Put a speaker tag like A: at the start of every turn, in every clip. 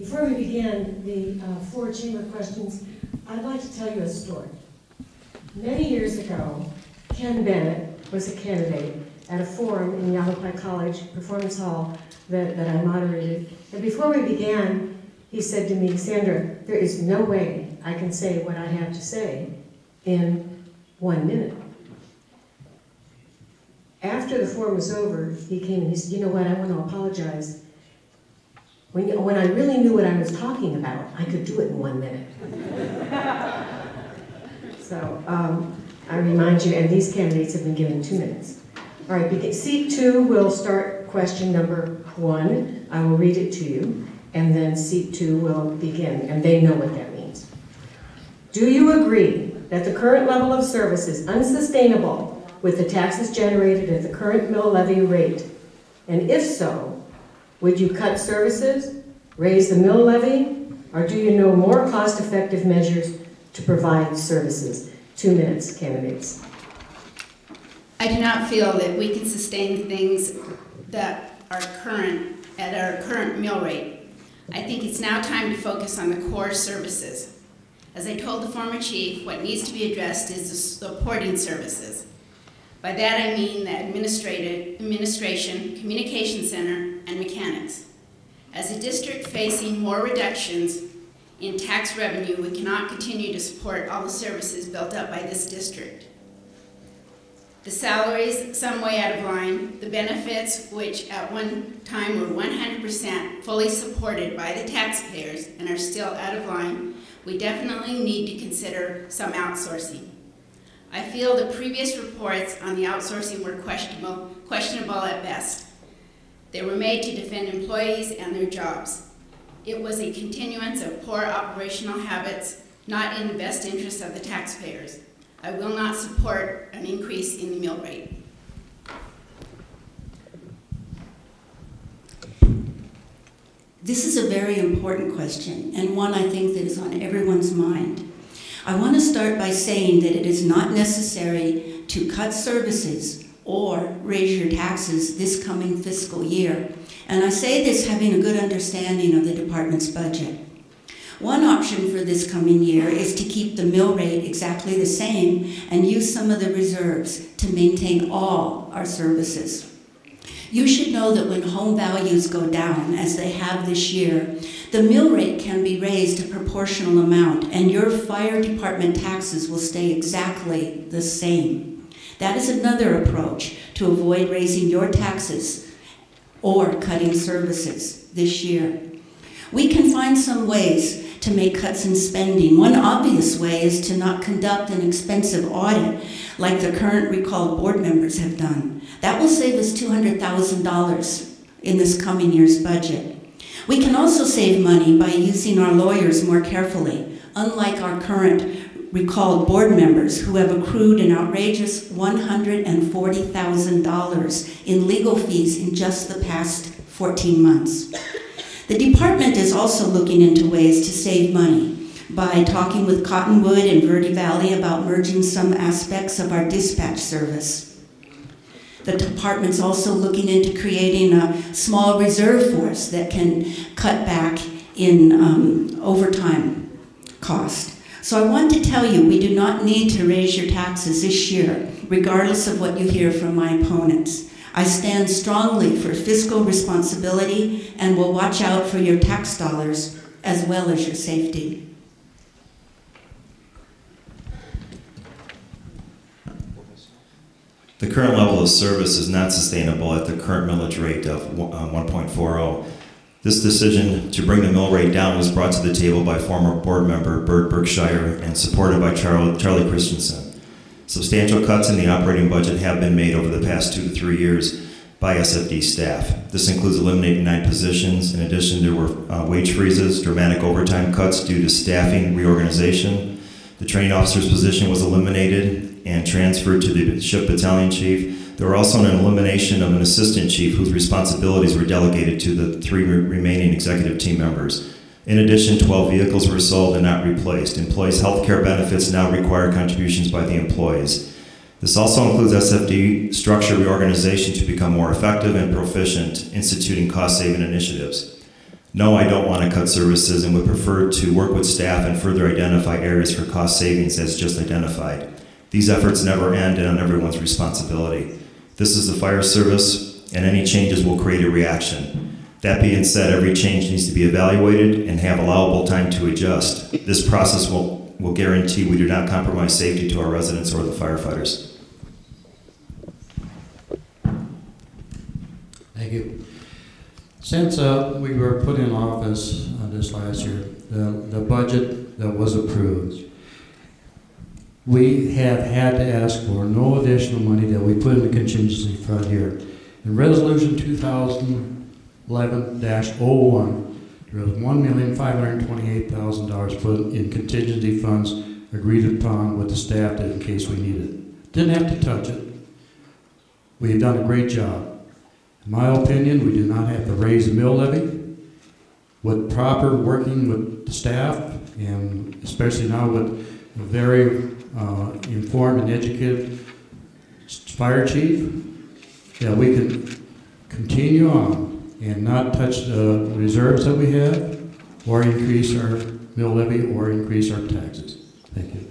A: Before we begin the 4 chamber questions, I'd like to tell you a story. Many years ago, Ken Bennett was a candidate at a forum in Yavapai College Performance Hall that I moderated. And before we began, he said to me, "Sandra, there is no way I can say what I have to say in 1 minute." After the forum was over, he came and he said, "You know what, I want to apologize. When I really knew what I was talking about, I could do it in 1 minute." So I remind you, and these candidates have been given 2 minutes. All right, seat 2 will start question number 1. I will read it to you, and then seat 2 will begin, and they know what that means. Do you agree that the current level of service is unsustainable with the taxes generated at the current mill levy rate? And if so, would you cut services, raise the mill levy, or do you know more cost-effective measures to provide services? 2 minutes, candidates.
B: I do not feel that we can sustain things that are at our current mill rate. I think it's now time to focus on the core services. As I told the former chief, what needs to be addressed is the supporting services. By that I mean the administration, communication center, and mechanics. As a district facing more reductions in tax revenue, we cannot continue to support all the services built up by this district. The salaries, some way out of line, the benefits, which at one time were 100% fully supported by the taxpayers and are still out of line, we definitely need to consider some outsourcing. I feel the previous reports on the outsourcing were questionable at best. They were made to defend employees and their jobs. It was a continuance of poor operational habits, not in the best interest of the taxpayers. I will not support an increase in the mill rate.
C: This is a very important question, and one I think that is on everyone's mind. I want to start by saying that it is not necessary to cut services or raise your taxes this coming fiscal year. And I say this having a good understanding of the department's budget. One option for this coming year is to keep the mill rate exactly the same and use some of the reserves to maintain all our services. You should know that when home values go down, as they have this year, the mill rate can be raised a proportional amount, and your fire department taxes will stay exactly the same. That is another approach to avoid raising your taxes or cutting services this year. We can find some ways to make cuts in spending. One obvious way is to not conduct an expensive audit like the current recalled board members have done. That will save us $200,000 in this coming year's budget. We can also save money by using our lawyers more carefully, unlike our current recalled board members who have accrued an outrageous $140,000 in legal fees in just the past 14 months. The department is also looking into ways to save money by talking with Cottonwood and Verde Valley about merging some aspects of our dispatch service. The department's also looking into creating a small reserve force that can cut back in overtime cost. So I want to tell you, we do not need to raise your taxes this year, regardless of what you hear from my opponents. I stand strongly for fiscal responsibility and will watch out for your tax dollars as well as your safety.
D: The current level of service is not sustainable at the current millage rate of 1.40. This decision to bring the mill rate down was brought to the table by former board member Bert Berkshire and supported by Charlie Christensen. Substantial cuts in the operating budget have been made over the past 2 to 3 years by SFD staff. This includes eliminating 9 positions. In addition, there were wage freezes, dramatic overtime cuts due to staffing reorganization. The training officer's position was eliminated and transferred to the ship battalion chief. There were also an elimination of an assistant chief whose responsibilities were delegated to the 3 remaining executive team members. In addition, 12 vehicles were sold and not replaced. Employees' health care benefits now require contributions by the employees. This also includes SFD structure reorganization to become more effective and proficient, instituting cost-saving initiatives. No, I don't want to cut services and would prefer to work with staff and further identify areas for cost savings as just identified. These efforts never end and on everyone's responsibility. This is the fire service, and any changes will create a reaction. That being said, every change needs to be evaluated and have allowable time to adjust. This process will guarantee we do not compromise safety to our residents or the firefighters.
E: Thank you. Since we were put in office this last year, the budget that was approved, we have had to ask for no additional money that we put in the contingency fund here. In Resolution 2011-01, there was $1,528,000 put in contingency funds agreed upon with the staff in case we needed it. Didn't have to touch it. We have done a great job. In my opinion, we do not have to raise the mill levy. With proper working with the staff, and especially now with a very informed and educated fire chief, that we can continue on and not touch the reserves that we have, or increase our mill levy, or increase our taxes. Thank you.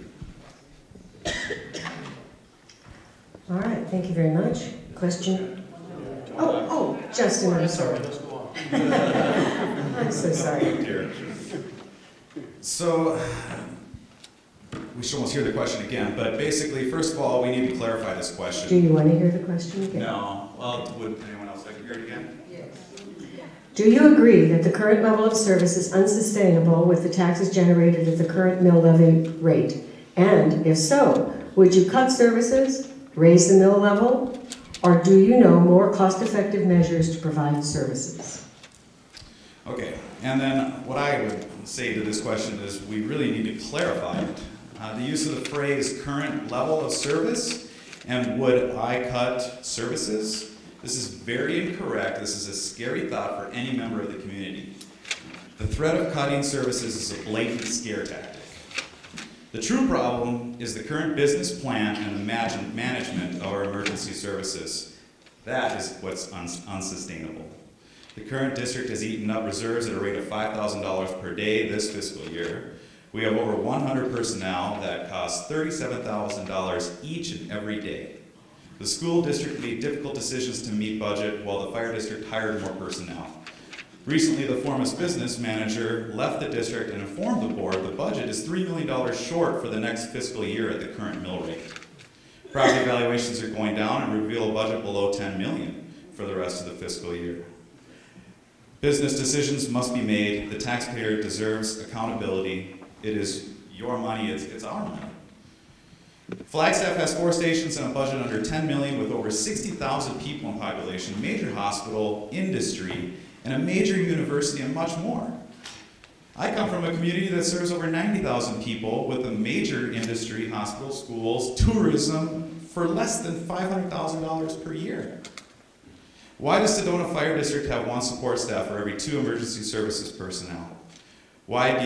A: All right, thank you very much. Question? Oh, Justin, I'm sorry. I'm so sorry.
F: So, we should almost hear the question again, but basically, first of all, we need to clarify this question.
A: Do you want to hear the question again?
F: No. Well, would anyone else like to hear it again?
A: Yes. Do you agree that the current level of service is unsustainable with the taxes generated at the current mill levy rate? And if so, would you cut services, raise the mill level, or do you know more cost-effective measures to provide services?
F: Okay, and then what I would say to this question is we really need to clarify it. The use of the phrase current level of service and would I cut services? This is very incorrect. This is a scary thought for any member of the community. The threat of cutting services is a blatant scare tactic. The true problem is the current business plan and the management of our emergency services. That is what's unsustainable. The current district has eaten up reserves at a rate of $5,000 per day this fiscal year. We have over 100 personnel that cost $37,000 each and every day. The school district made difficult decisions to meet budget while the fire district hired more personnel. Recently, the Formus business manager left the district and informed the board the budget is $3 million short for the next fiscal year at the current mill rate. Property valuations are going down and reveal a budget below $10 million for the rest of the fiscal year. Business decisions must be made. The taxpayer deserves accountability. It is your money, it's our money. Flagstaff has 4 stations and a budget under $10 million with over 60,000 people in population, major hospital, industry, and a major university, and much more. I come from a community that serves over 90,000 people with a major industry, hospital, schools, tourism, for less than $500,000 per year. Why does Sedona Fire District have 1 support staff for every 2 emergency services personnel? Why do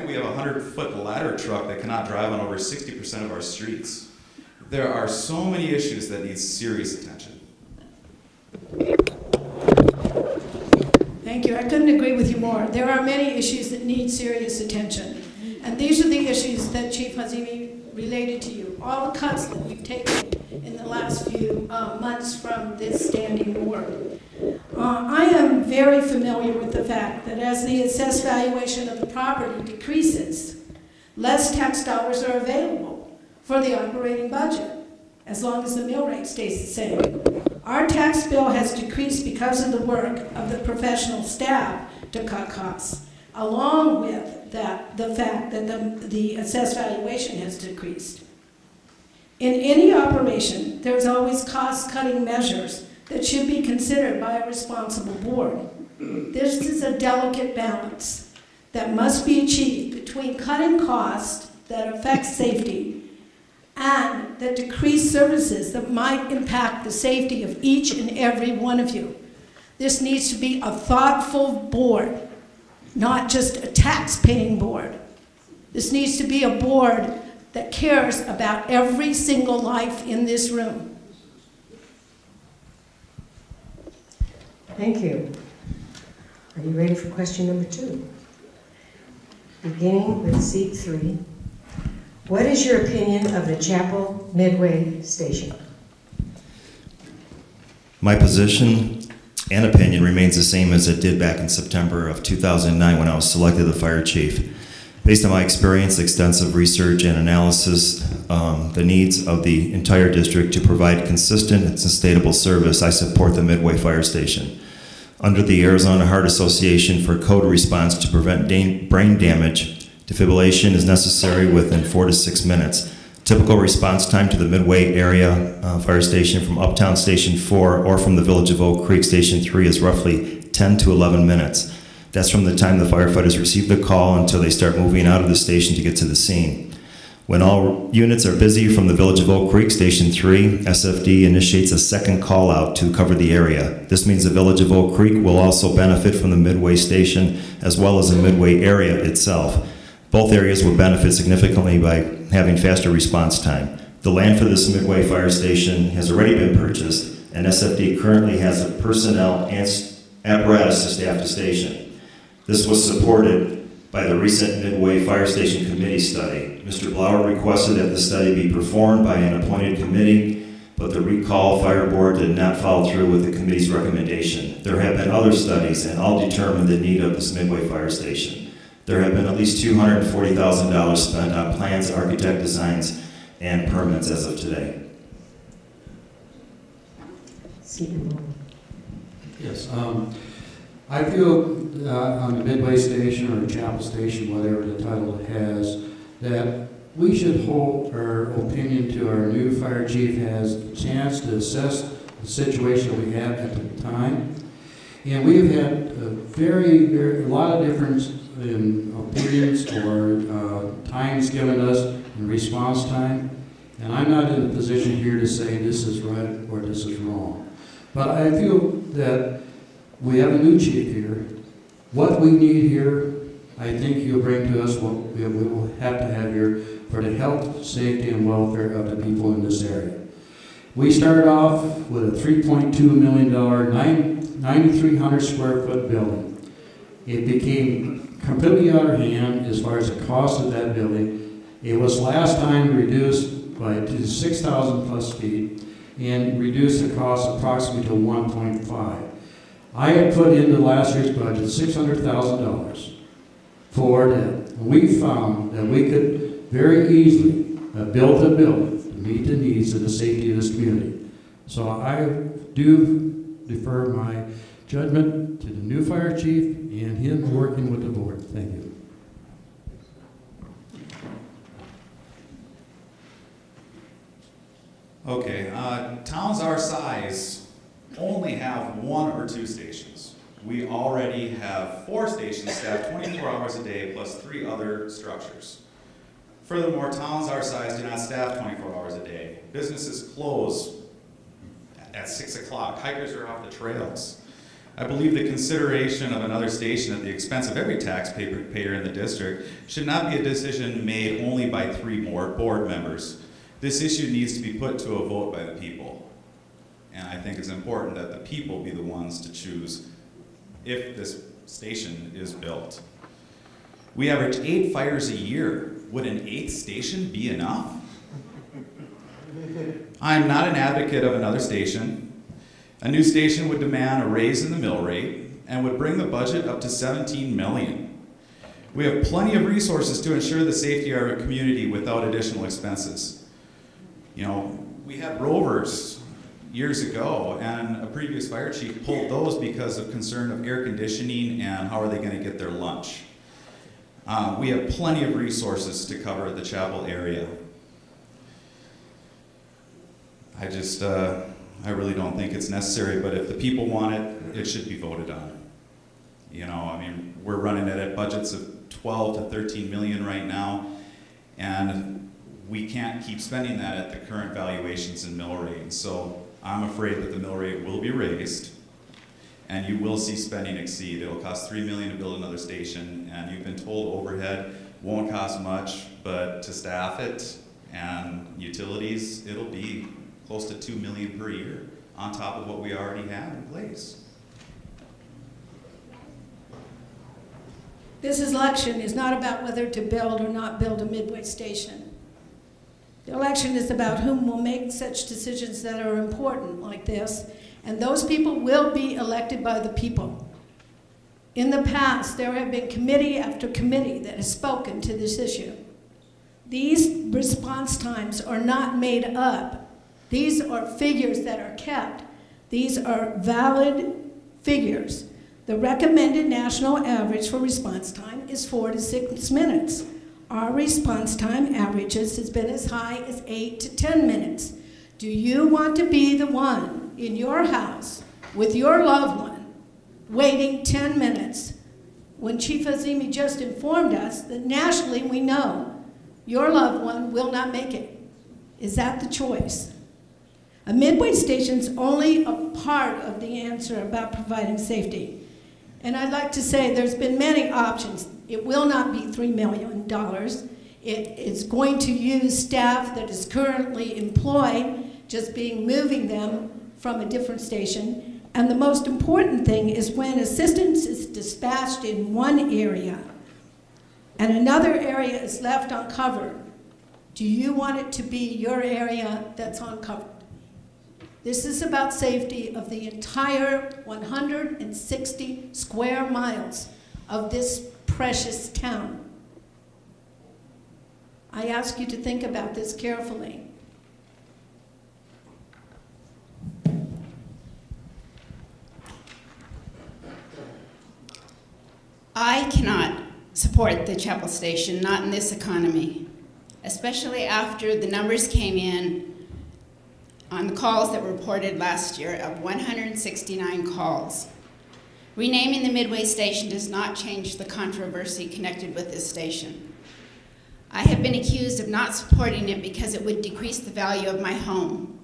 F: we have a 100-foot ladder truck that cannot drive on over 60% of our streets? There are so many issues that need serious attention.
G: Thank you. I couldn't agree with you more. There are many issues that need serious attention. And these are the issues that Chief Hazimi related to you. All the cuts that we've taken in the last few months from this standing board. I am very familiar with the fact that as the assessed valuation of the property decreases, less tax dollars are available for the operating budget, as long as the mill rate stays the same. Our tax bill has decreased because of the work of the professional staff to cut costs, along with the fact that the assessed valuation has decreased. In any operation, there's always cost-cutting measures that should be considered by a responsible board. This is a delicate balance that must be achieved between cutting costs that affect safety and that decrease services that might impact the safety of each and every one of you. This needs to be a thoughtful board, not just a tax-paying board. This needs to be a board that cares about every single life in this room.
A: Thank you. Are you ready for question number 2? Beginning with seat 3. What is your opinion of the Chapel Midway Station?
D: My position and opinion remains the same as it did back in September of 2009 when I was selected the fire chief. Based on my experience, extensive research and analysis, the needs of the entire district to provide consistent and sustainable service, I support the Midway Fire Station. Under the Arizona Heart Association for code response to prevent brain damage, defibrillation is necessary within 4 to 6 minutes. Typical response time to the Midway area fire station from Uptown Station 4 or from the Village of Oak Creek Station 3 is roughly 10 to 11 minutes. That's from the time the firefighters receive the call until they start moving out of the station to get to the scene. When all units are busy from the Village of Oak Creek Station 3, SFD initiates a second call out to cover the area. This means the Village of Oak Creek will also benefit from the Midway Station as well as the Midway area itself. Both areas will benefit significantly by having faster response time. The land for this Midway Fire Station has already been purchased, and SFD currently has the personnel and apparatus to staff the station. This was supported by the recent Midway Fire Station Committee study. Mr. Blauer requested that the study be performed by an appointed committee, but the Recall Fire Board did not follow through with the committee's recommendation. There have been other studies, and all determined the need of this Midway Fire Station. There have been at least $240,000 spent on plans, architect designs, and permits as of today.
E: Yes, I feel on the Midway Station or Chapel Station, whatever the title it has, that we should hold our opinion to our new fire chief has a chance to assess the situation we have at the time. And we've had a lot of difference in opinions or times given us in response time. And I'm not in a position here to say this is right or this is wrong. But I feel that we have a new chief here. What we need here, I think you'll bring to us what we will have to have here for the health, safety, and welfare of the people in this area. We started off with a $3.2 million, 9,300 square foot building. It became completely out of hand as far as the cost of that building. It was last time reduced to 6,000 plus feet and reduced the cost approximately to 1.5. I had put into last year's budget $600,000 for that. We found that we could very easily build a building to meet the needs of the safety of this community. So I do defer my judgment to the new fire chief and him working with the board. Thank you.
F: Okay, towns our size only have 1 or 2 stations. We already have 4 stations staffed 24 hours a day plus 3 other structures. Furthermore, towns our size do not staff 24 hours a day. Businesses close at 6 o'clock. Hikers are off the trails. I believe the consideration of another station at the expense of every taxpayer in the district should not be a decision made only by 3 more board members. This issue needs to be put to a vote by the people. And I think it's important that the people be the ones to choose if this station is built. We average 8 fires a year. Would an 8th station be enough? I'm not an advocate of another station. A new station would demand a raise in the mill rate and would bring the budget up to $17 million. We have plenty of resources to ensure the safety of our community without additional expenses. You know, we had rovers years ago, and a previous fire chief pulled those because of concern of air conditioning and how are they going to get their lunch. We have plenty of resources to cover the Chapel area. I really don't think it's necessary, but if the people want it, it should be voted on. You know, I mean, we're running it at budgets of 12 to 13 million right now, and we can't keep spending that at the current valuations in mill rate. So I'm afraid that the mill rate will be raised, and you will see spending exceed. It'll cost $3 million to build another station, and you've been told overhead won't cost much, but to staff it and utilities, it'll be close to $2 million per year on top of what we already have in place.
G: This election is not about whether to build or not build a Midway station. The election is about whom will make such decisions that are important like this, and those people will be elected by the people. In the past, there have been committee after committee that has spoken to this issue. These response times are not made up. These are figures that are kept. These are valid figures. The recommended national average for response time is 4 to 6 minutes. Our response time averages has been as high as 8 to 10 minutes. Do you want to be the one in your house with your loved one waiting 10 minutes when Chief Azimi just informed us that nationally we know your loved one will not make it? Is that the choice? A Midway station's only a part of the answer about providing safety. And I'd like to say there's been many options. It will not be $3 million. It is going to use staff that is currently employed, just moving them from a different station. And the most important thing is when assistance is dispatched in one area and another area is left uncovered, do you want it to be your area that's uncovered? This is about safety of the entire 160 square miles of this precious town. I ask you to think about this carefully.
B: I cannot support the Chapel Station, not in this economy, especially after the numbers came in on the calls that were reported last year of 169 calls. Renaming the Midway station does not change the controversy connected with this station. I have been accused of not supporting it because it would decrease the value of my home.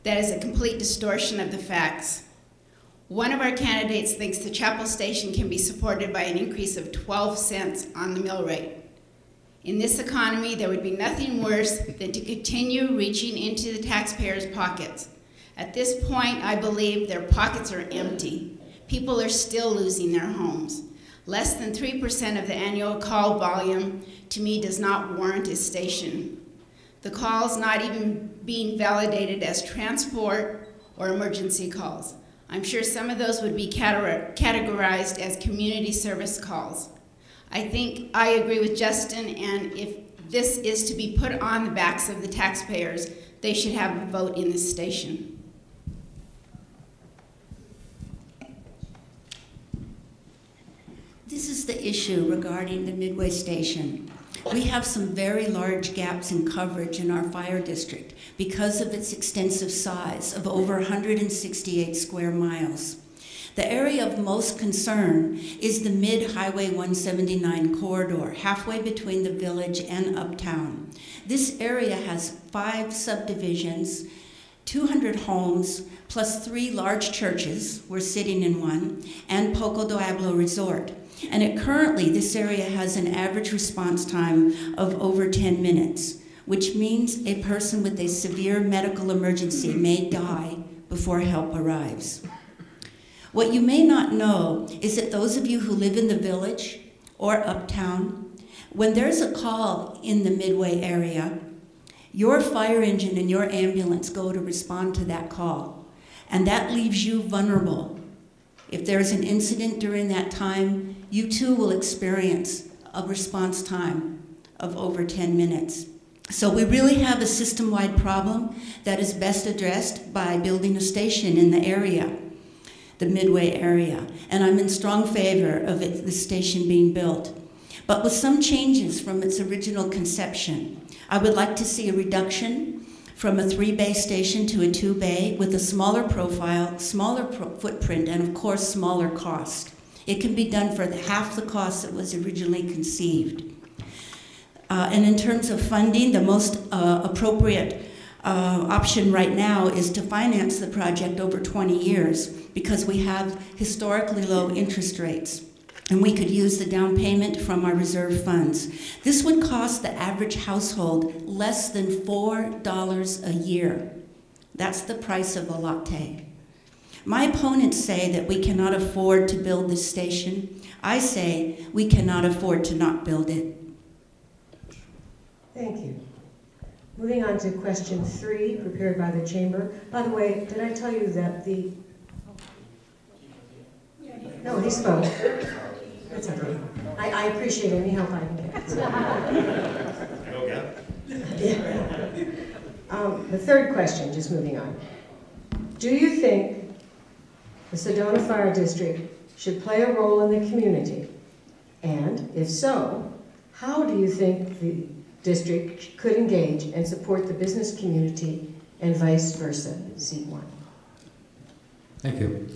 B: That is a complete distortion of the facts. One of our candidates thinks the Chapel Station can be supported by an increase of 12 cents on the mill rate. In this economy, there would be nothing worse than to continue reaching into the taxpayers' pockets. At this point, I believe their pockets are empty. People are still losing their homes. Less than 3% of the annual call volume, to me, does not warrant a station. The calls not even being validated as transport or emergency calls. I'm sure some of those would be categorized as community service calls. I think I agree with Justin, and if this is to be put on the backs of the taxpayers, they should have a vote in this station.
C: This is the issue regarding the Midway station. We have some very large gaps in coverage in our fire district because of its extensive size of over 168 square miles. The area of most concern is the mid-Highway 179 corridor, halfway between the village and uptown. This area has 5 subdivisions, 200 homes, plus 3 large churches, we're sitting in one, and Poco Diablo Resort. And currently, this area has an average response time of over 10 minutes, which means a person with a severe medical emergency may die before help arrives. What you may not know is that those of you who live in the village or uptown, when there's a call in the Midway area, your fire engine and your ambulance go to respond to that call, and that leaves you vulnerable. If there's an incident during that time, you too will experience a response time of over 10 minutes. So we really have a system-wide problem that is best addressed by building a station in the area, the Midway area, and I'm in strong favor of the station being built. But with some changes from its original conception, I would like to see a reduction from a 3-bay station to a 2-bay with a smaller profile, smaller footprint, and of course, smaller cost. It can be done for half the cost that was originally conceived. And in terms of funding, the most appropriate option right now is to finance the project over 20 years because we have historically low interest rates, and we could use the down payment from our reserve funds. This would cost the average household less than $4 a year. That's the price of a latte. My opponents say that we cannot afford to build this station. I say we cannot afford to not build it.
A: Thank you. Moving on to question 3, prepared by the chamber. By the way, did I tell you that the... No, he spoke. That's okay. I appreciate any help I can get. The third question, just moving on. Do you think the Sedona Fire District should play a role in the community? And if so, how do you think the district could engage and support the business community and vice versa? Seat 1.
E: Thank you.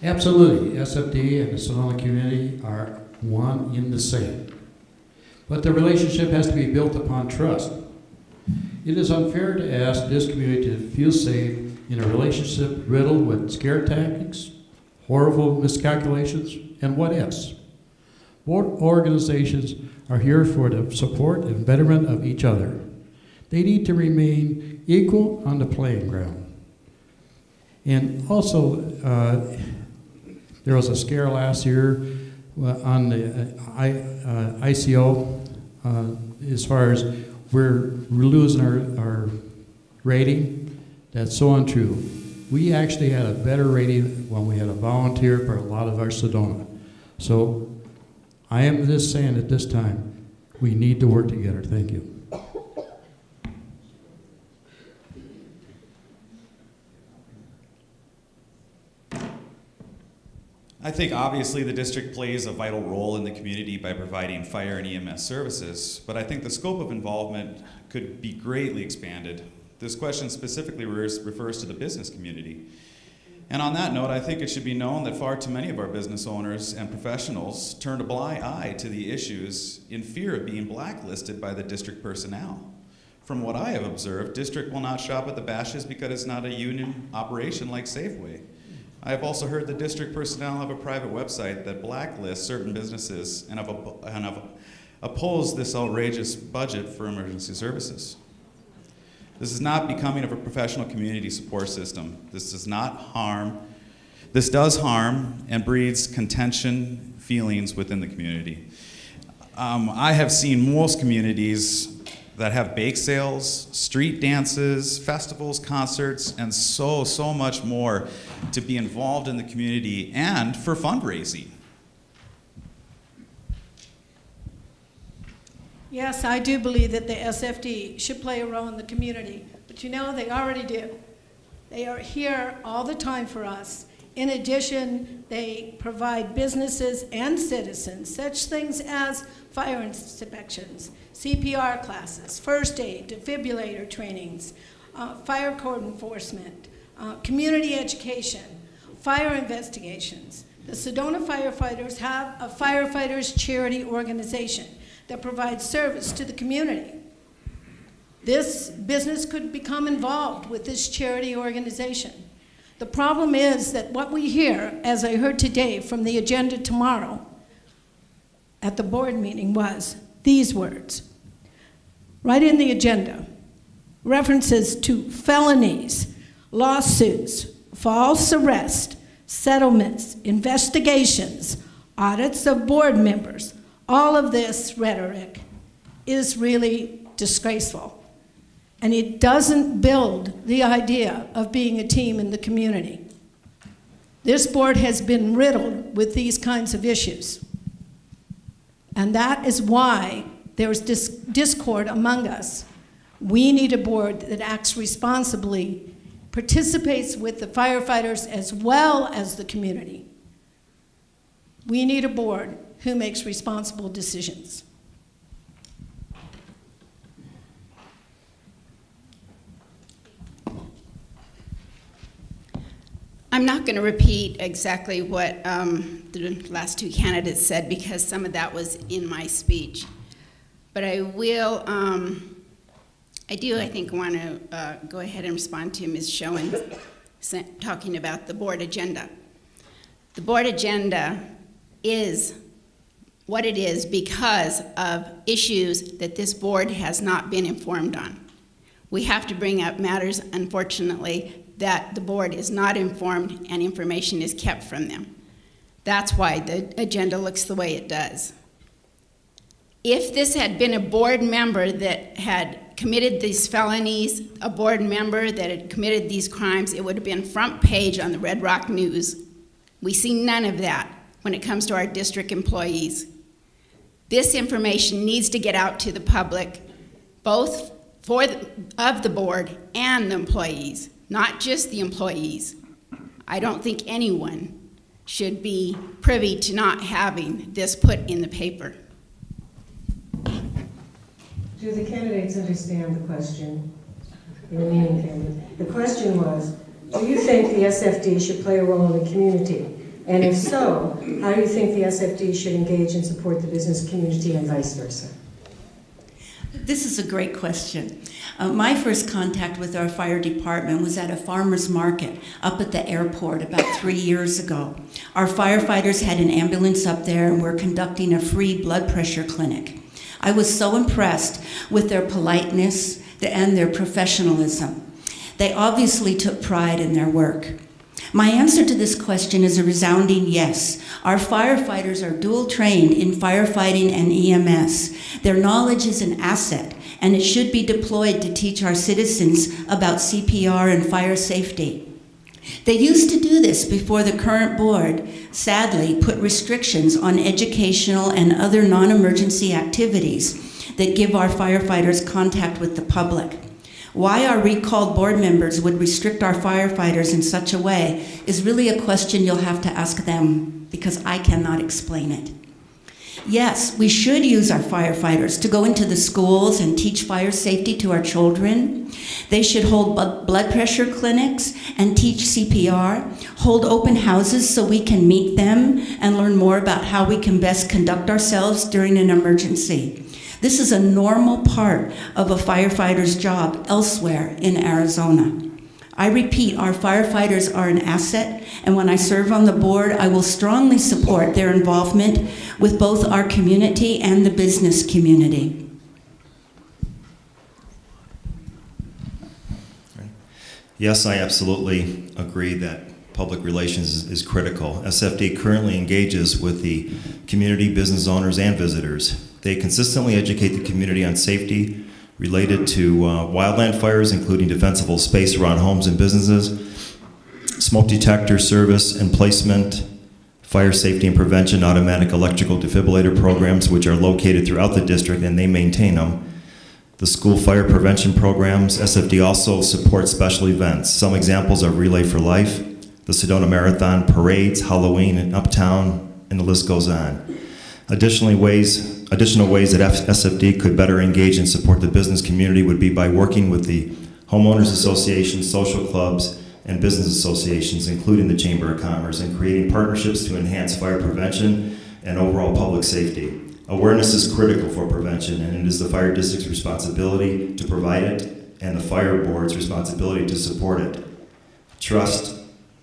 E: Absolutely, SFD and the Sedona community are one in the same. But the relationship has to be built upon trust. It is unfair to ask this community to feel safe in a relationship riddled with scare tactics, horrible miscalculations, and what ifs. Both organizations are here for the support and betterment of each other. They need to remain equal on the playing ground. And also, there was a scare last year on the ICO as far as we're losing our rating. That's so untrue. We actually had a better rating when we had a volunteer for a lot of our Sedona. So I am just saying at this time, we need to work together. Thank you.
F: I think obviously the district plays a vital role in the community by providing fire and EMS services, but I think the scope of involvement could be greatly expanded. This question specifically refers to the business community. And on that note, I think it should be known that far too many of our business owners and professionals turn a blind eye to the issues in fear of being blacklisted by the district personnel. From what I have observed, district will not shop at the bashes because it's not a union operation like Safeway. I have also heard the district personnel have a private website that blacklists certain businesses and have opposed this outrageous budget for emergency services. This is not becoming of a professional community support system. This does harm and breeds contention feelings within the community. I have seen most communities that have bake sales, street dances, festivals, concerts, and so much more to be involved in the community and for fundraising.
G: Yes, I do believe that the SFD should play a role in the community, but you know, they already do. They are here all the time for us. In addition, they provide businesses and citizens such things as fire inspections, CPR classes, first aid, defibrillator trainings, fire code enforcement, community education, fire investigations. The Sedona firefighters have a firefighters charity organization that provides service to the community. This business could become involved with this charity organization. The problem is that what we hear, as I heard today from the agenda tomorrow at the board meeting, was these words. Right in the agenda, references to felonies, lawsuits, false arrest, settlements, investigations, audits of board members. All of this rhetoric is really disgraceful. And it doesn't build the idea of being a team in the community. This board has been riddled with these kinds of issues. And that is why there's discord among us. We need a board that acts responsibly, participates with the firefighters as well as the community. We need a board who makes responsible decisions.
B: I'm not going to repeat exactly what the last two candidates said because some of that was in my speech. But I will, I think, want to go ahead and respond to Ms. Schoen talking about the board agenda. The board agenda is what it is because of issues that this board has not been informed on. We have to bring up matters, unfortunately, that the board is not informed and information is kept from them. That's why the agenda looks the way it does. If this had been a board member that had committed these felonies, a board member that had committed these crimes, it would have been front page on the Red Rock News. We see none of that when it comes to our district employees. This information needs to get out to the public, both of the board and the employees, not just the employees. I don't think anyone should be privy to not having this put in the paper.
A: Do the candidates understand the question? In the meeting candidate. The question was, do you think the SFD should play a role in the community? And if so, how do you think the SFD should engage and support the business community and vice versa?
C: This is a great question. My first contact with our fire department was at a farmer's market up at the airport about 3 years ago. Our firefighters had an ambulance up there and were conducting a free blood pressure clinic. I was so impressed with their politeness and their professionalism. They obviously took pride in their work. My answer to this question is a resounding yes. Our firefighters are dual trained in firefighting and EMS. Their knowledge is an asset, and it should be deployed to teach our citizens about CPR and fire safety. They used to do this before the current board, sadly, put restrictions on educational and other non-emergency activities that give our firefighters contact with the public. Why our recalled board members would restrict our firefighters in such a way is really a question you'll have to ask them, because I cannot explain it. Yes, we should use our firefighters to go into the schools and teach fire safety to our children. They should hold blood pressure clinics and teach CPR, hold open houses so we can meet them and learn more about how we can best conduct ourselves during an emergency. This is a normal part of a firefighter's job elsewhere in Arizona. I repeat, our firefighters are an asset, and when I serve on the board, I will strongly support their involvement with both our community and the business community.
D: Yes, I absolutely agree that public relations is critical. SFD currently engages with the community, business owners, and visitors. They consistently educate the community on safety related to wildland fires, including defensible space around homes and businesses, smoke detector service and placement, fire safety and prevention, automatic electrical defibrillator programs, which are located throughout the district and they maintain them. The school fire prevention programs. SFD also supports special events. Some examples are Relay for Life, the Sedona Marathon, parades, Halloween in Uptown, and the list goes on. Additional ways that SFD could better engage and support the business community would be by working with the homeowners associations, social clubs, and business associations, including the Chamber of Commerce, and creating partnerships to enhance fire prevention and overall public safety. Awareness is critical for prevention, and it is the fire district's responsibility to provide it and the fire board's responsibility to support it. Trust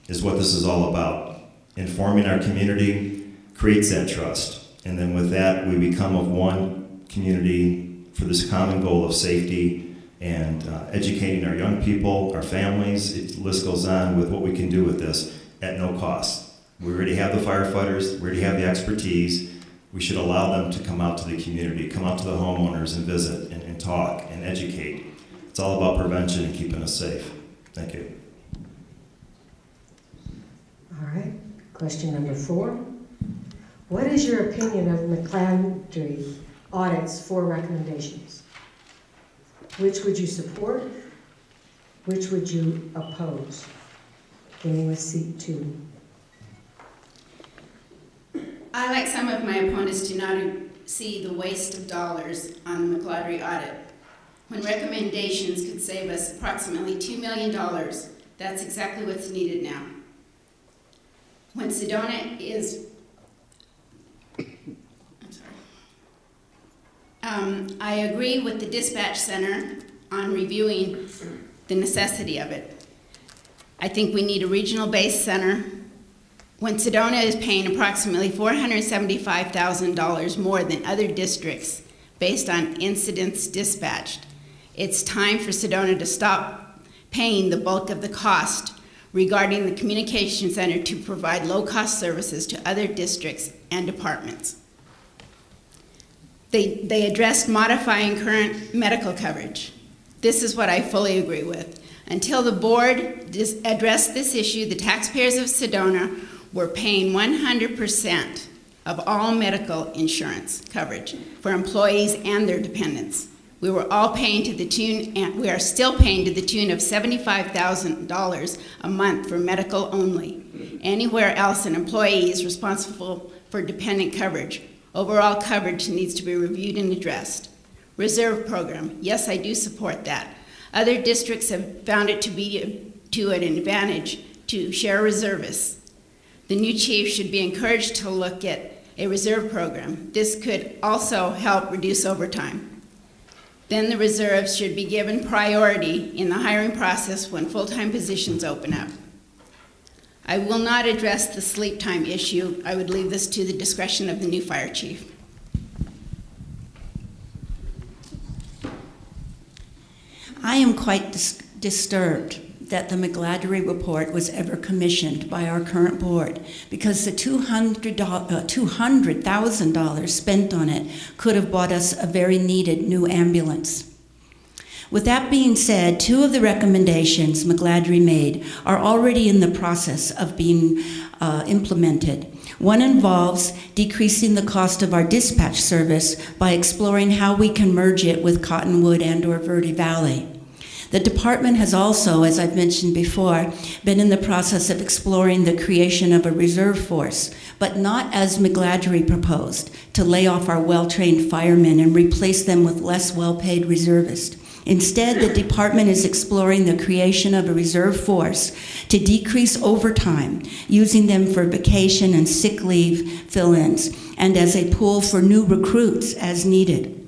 D: is what this is all about. Informing our community creates that trust. And then with that, we become of one community for this common goal of safety and educating our young people, our families. The list goes on with what we can do with this at no cost. We already have the firefighters, we already have the expertise. We should allow them to come out to the community, come out to the homeowners and visit and talk and educate. It's all about prevention and keeping us safe. Thank you.
A: All right, question number 4. What is your opinion of McClandry audit's 4 recommendations? Which would you support? Which would you oppose? Beginning with seat 2.
B: I, like some of my opponents, do not see the waste of dollars on the McClandry audit. When recommendations could save us approximately $2 million, that's exactly what's needed now. When Sedona is I agree with the dispatch center on reviewing the necessity of it. I think we need a regional-based center. When Sedona is paying approximately $475,000 more than other districts based on incidents dispatched, it's time for Sedona to stop paying the bulk of the cost regarding the communication center to provide low-cost services to other districts and departments. They addressed modifying current medical coverage. This is what I fully agree with. Until the board addressed this issue, the taxpayers of Sedona were paying 100% of all medical insurance coverage for employees and their dependents. We were all paying to the tune, and we are still paying to the tune of $75,000 a month for medical only. Anywhere else, an employee is responsible for dependent coverage. Overall coverage needs to be reviewed and addressed. Reserve program, yes, I do support that. Other districts have found it to be to an advantage to share reservists. The new chief should be encouraged to look at a reserve program. This could also help reduce overtime. Then the reserves should be given priority in the hiring process when full-time positions open up. I will not address the sleep time issue. I would leave this to the discretion of the new fire chief.
C: I am quite disturbed that the McGladrey report was ever commissioned by our current board, because the $200,000 spent on it could have bought us a very needed new ambulance. With that being said, 2 of the recommendations McGladrey made are already in the process of being implemented. One involves decreasing the cost of our dispatch service by exploring how we can merge it with Cottonwood and/or Verde Valley. The department has also, as I've mentioned before, been in the process of exploring the creation of a reserve force, but not as McGladrey proposed, to lay off our well-trained firemen and replace them with less well-paid reservists. Instead, the department is exploring the creation of a reserve force to decrease overtime, using them for vacation and sick leave fill-ins, and as a pool for new recruits as needed.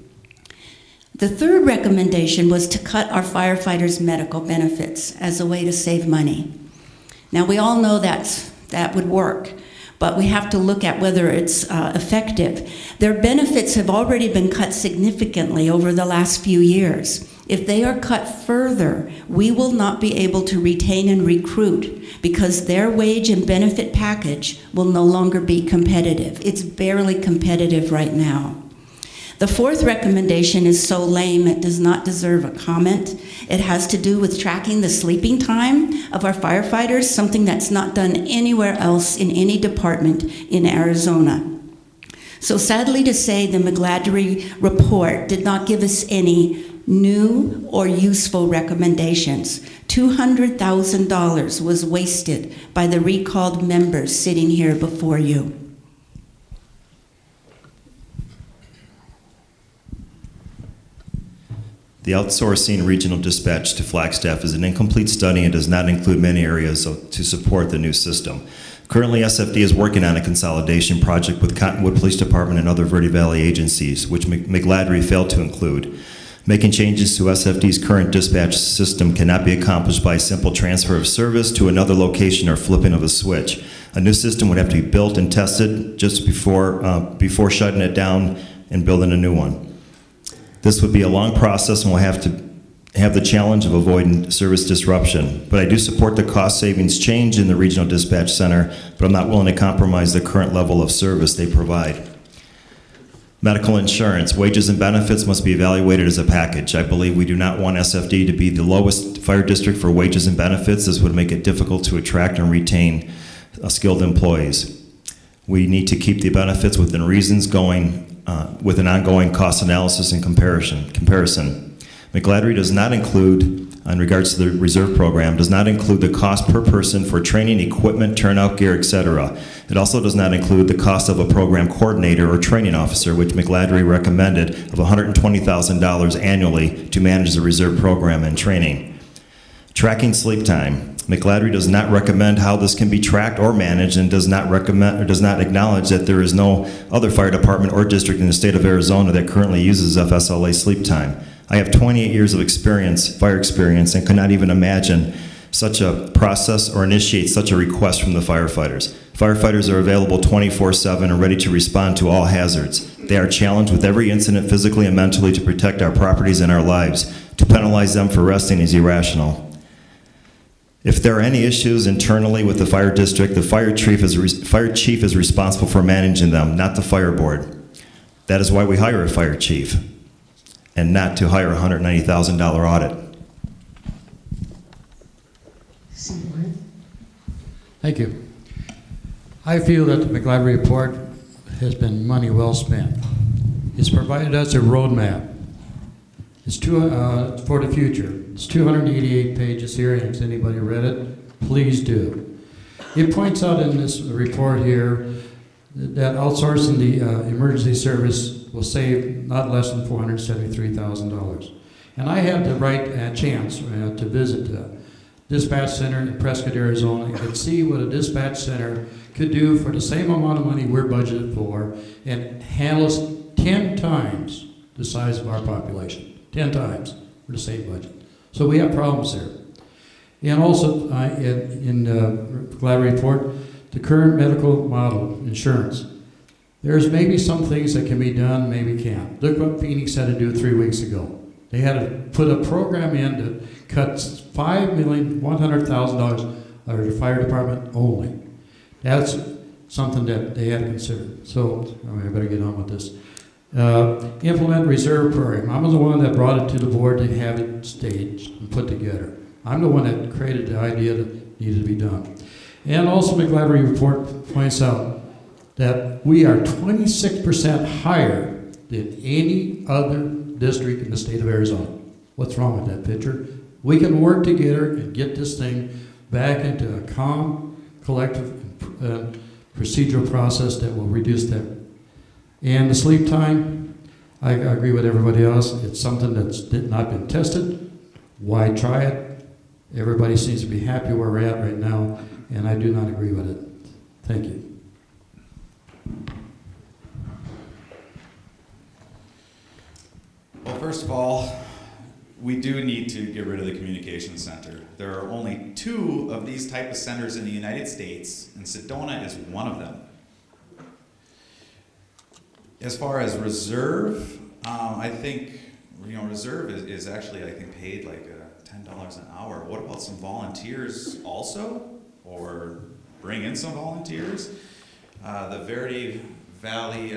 C: The third recommendation was to cut our firefighters' medical benefits as a way to save money. Now, we all know that would work, but we have to look at whether it's effective. Their benefits have already been cut significantly over the last few years. If they are cut further, we will not be able to retain and recruit because their wage and benefit package will no longer be competitive. It's barely competitive right now. The fourth recommendation is so lame it does not deserve a comment. It has to do with tracking the sleeping time of our firefighters, something that's not done anywhere else in any department in Arizona. So sadly to say, the McGladrey report did not give us any new or useful recommendations. $200,000 was wasted by the recalled members sitting here before you.
D: The outsourcing regional dispatch to Flagstaff is an incomplete study and does not include many areas to support the new system. Currently, SFD is working on a consolidation project with Cottonwood Police Department and other Verde Valley agencies, which McGladrey failed to include. Making changes to SFD's current dispatch system cannot be accomplished by a simple transfer of service to another location or flipping of a switch. A new system would have to be built and tested just before shutting it down and building a new one. This would be a long process and we'll have to have the challenge of avoiding service disruption. But I do support the cost savings change in the regional dispatch center, but I'm not willing to compromise the current level of service they provide. Medical insurance, wages and benefits must be evaluated as a package. I believe we do not want SFD to be the lowest fire district for wages and benefits. This would make it difficult to attract and retain skilled employees. We need to keep the benefits within reasons going with an ongoing cost analysis and comparison. McGladrey does not include, in regards to the reserve program, does not include the cost per person for training, equipment, turnout gear, etc. It also does not include the cost of a program coordinator or training officer, which McGladrey recommended of $120,000 annually to manage the reserve program and training. Tracking sleep time. McGladrey does not recommend how this can be tracked or managed and does not acknowledge that there is no other fire department or district in the state of Arizona that currently uses FSLA sleep time. I have 28 years of fire experience, and could not even imagine such a process or initiate such a request from the firefighters. Firefighters are available 24/7 and ready to respond to all hazards. They are challenged with every incident physically and mentally to protect our properties and our lives. To penalize them for resting is irrational. If there are any issues internally with the fire district, the fire chief is responsible for managing them, not the fire board. That is why we hire a fire chief, and not to hire a $190,000 audit.
A: Seymour.
E: Thank you. I feel that the McGladrey report has been money well spent. It's provided us a roadmap. It's for the future. It's 288 pages here, and if anybody read it, please do. It points out in this report here that outsourcing the emergency service will save not less than $473,000. And I had the right chance to visit the dispatch center in Prescott, Arizona, and could see what a dispatch center could do for the same amount of money we're budgeted for, and handles 10 times the size of our population. 10 times for the same budget. So we have problems there. And also in the McGladrey report, the current medical model, insurance. There's maybe some things that can be done, maybe can't. Look what Phoenix had to do 3 weeks ago. They had to put a program in to cut $5,100,000 out of the fire department only. That's something that they had to consider. So I better get on with this. Implement reserve program. I'm the one that brought it to the board to have it staged and put together. I'm the one that created the idea that needed to be done. And also McGladrey report points out that we are 26% higher than any other district in the state of Arizona. What's wrong with that picture? We can work together and get this thing back into a calm, collective, procedural process that will reduce that. And the sleep time, I agree with everybody else. It's something that's not been tested. Why try it? Everybody seems to be happy where we're at right now, and I do not agree with it. Thank you.
F: Well, first of all, we do need to get rid of the communication center. There are only 2 of these type of centers in the United States, and Sedona is one of them. As far as reserve, I think, reserve is actually, I think, paid like $10 an hour. What about some volunteers also? Or bring in some volunteers? The Verde Valley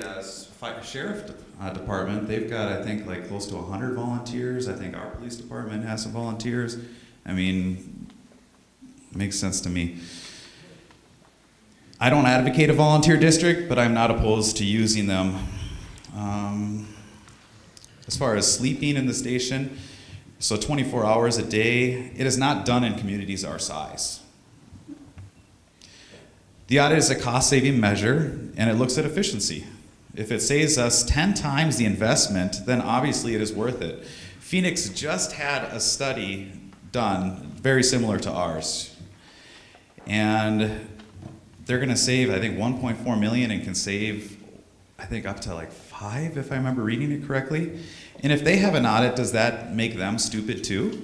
F: Sheriff Department, they've got, I think, like close to 100 volunteers. I think our police department has some volunteers. I mean, it makes sense to me. I don't advocate a volunteer district, but I'm not opposed to using them. As far as sleeping in the station, so 24 hours a day, it is not done in communities our size. The audit is a cost-saving measure, and it looks at efficiency. If it saves us 10 times the investment, then obviously it is worth it. Phoenix just had a study done very similar to ours. And they're gonna save, I think, 1.4 million and can save, I think, up to like 5, if I remember reading it correctly. And if they have an audit, does that make them stupid too?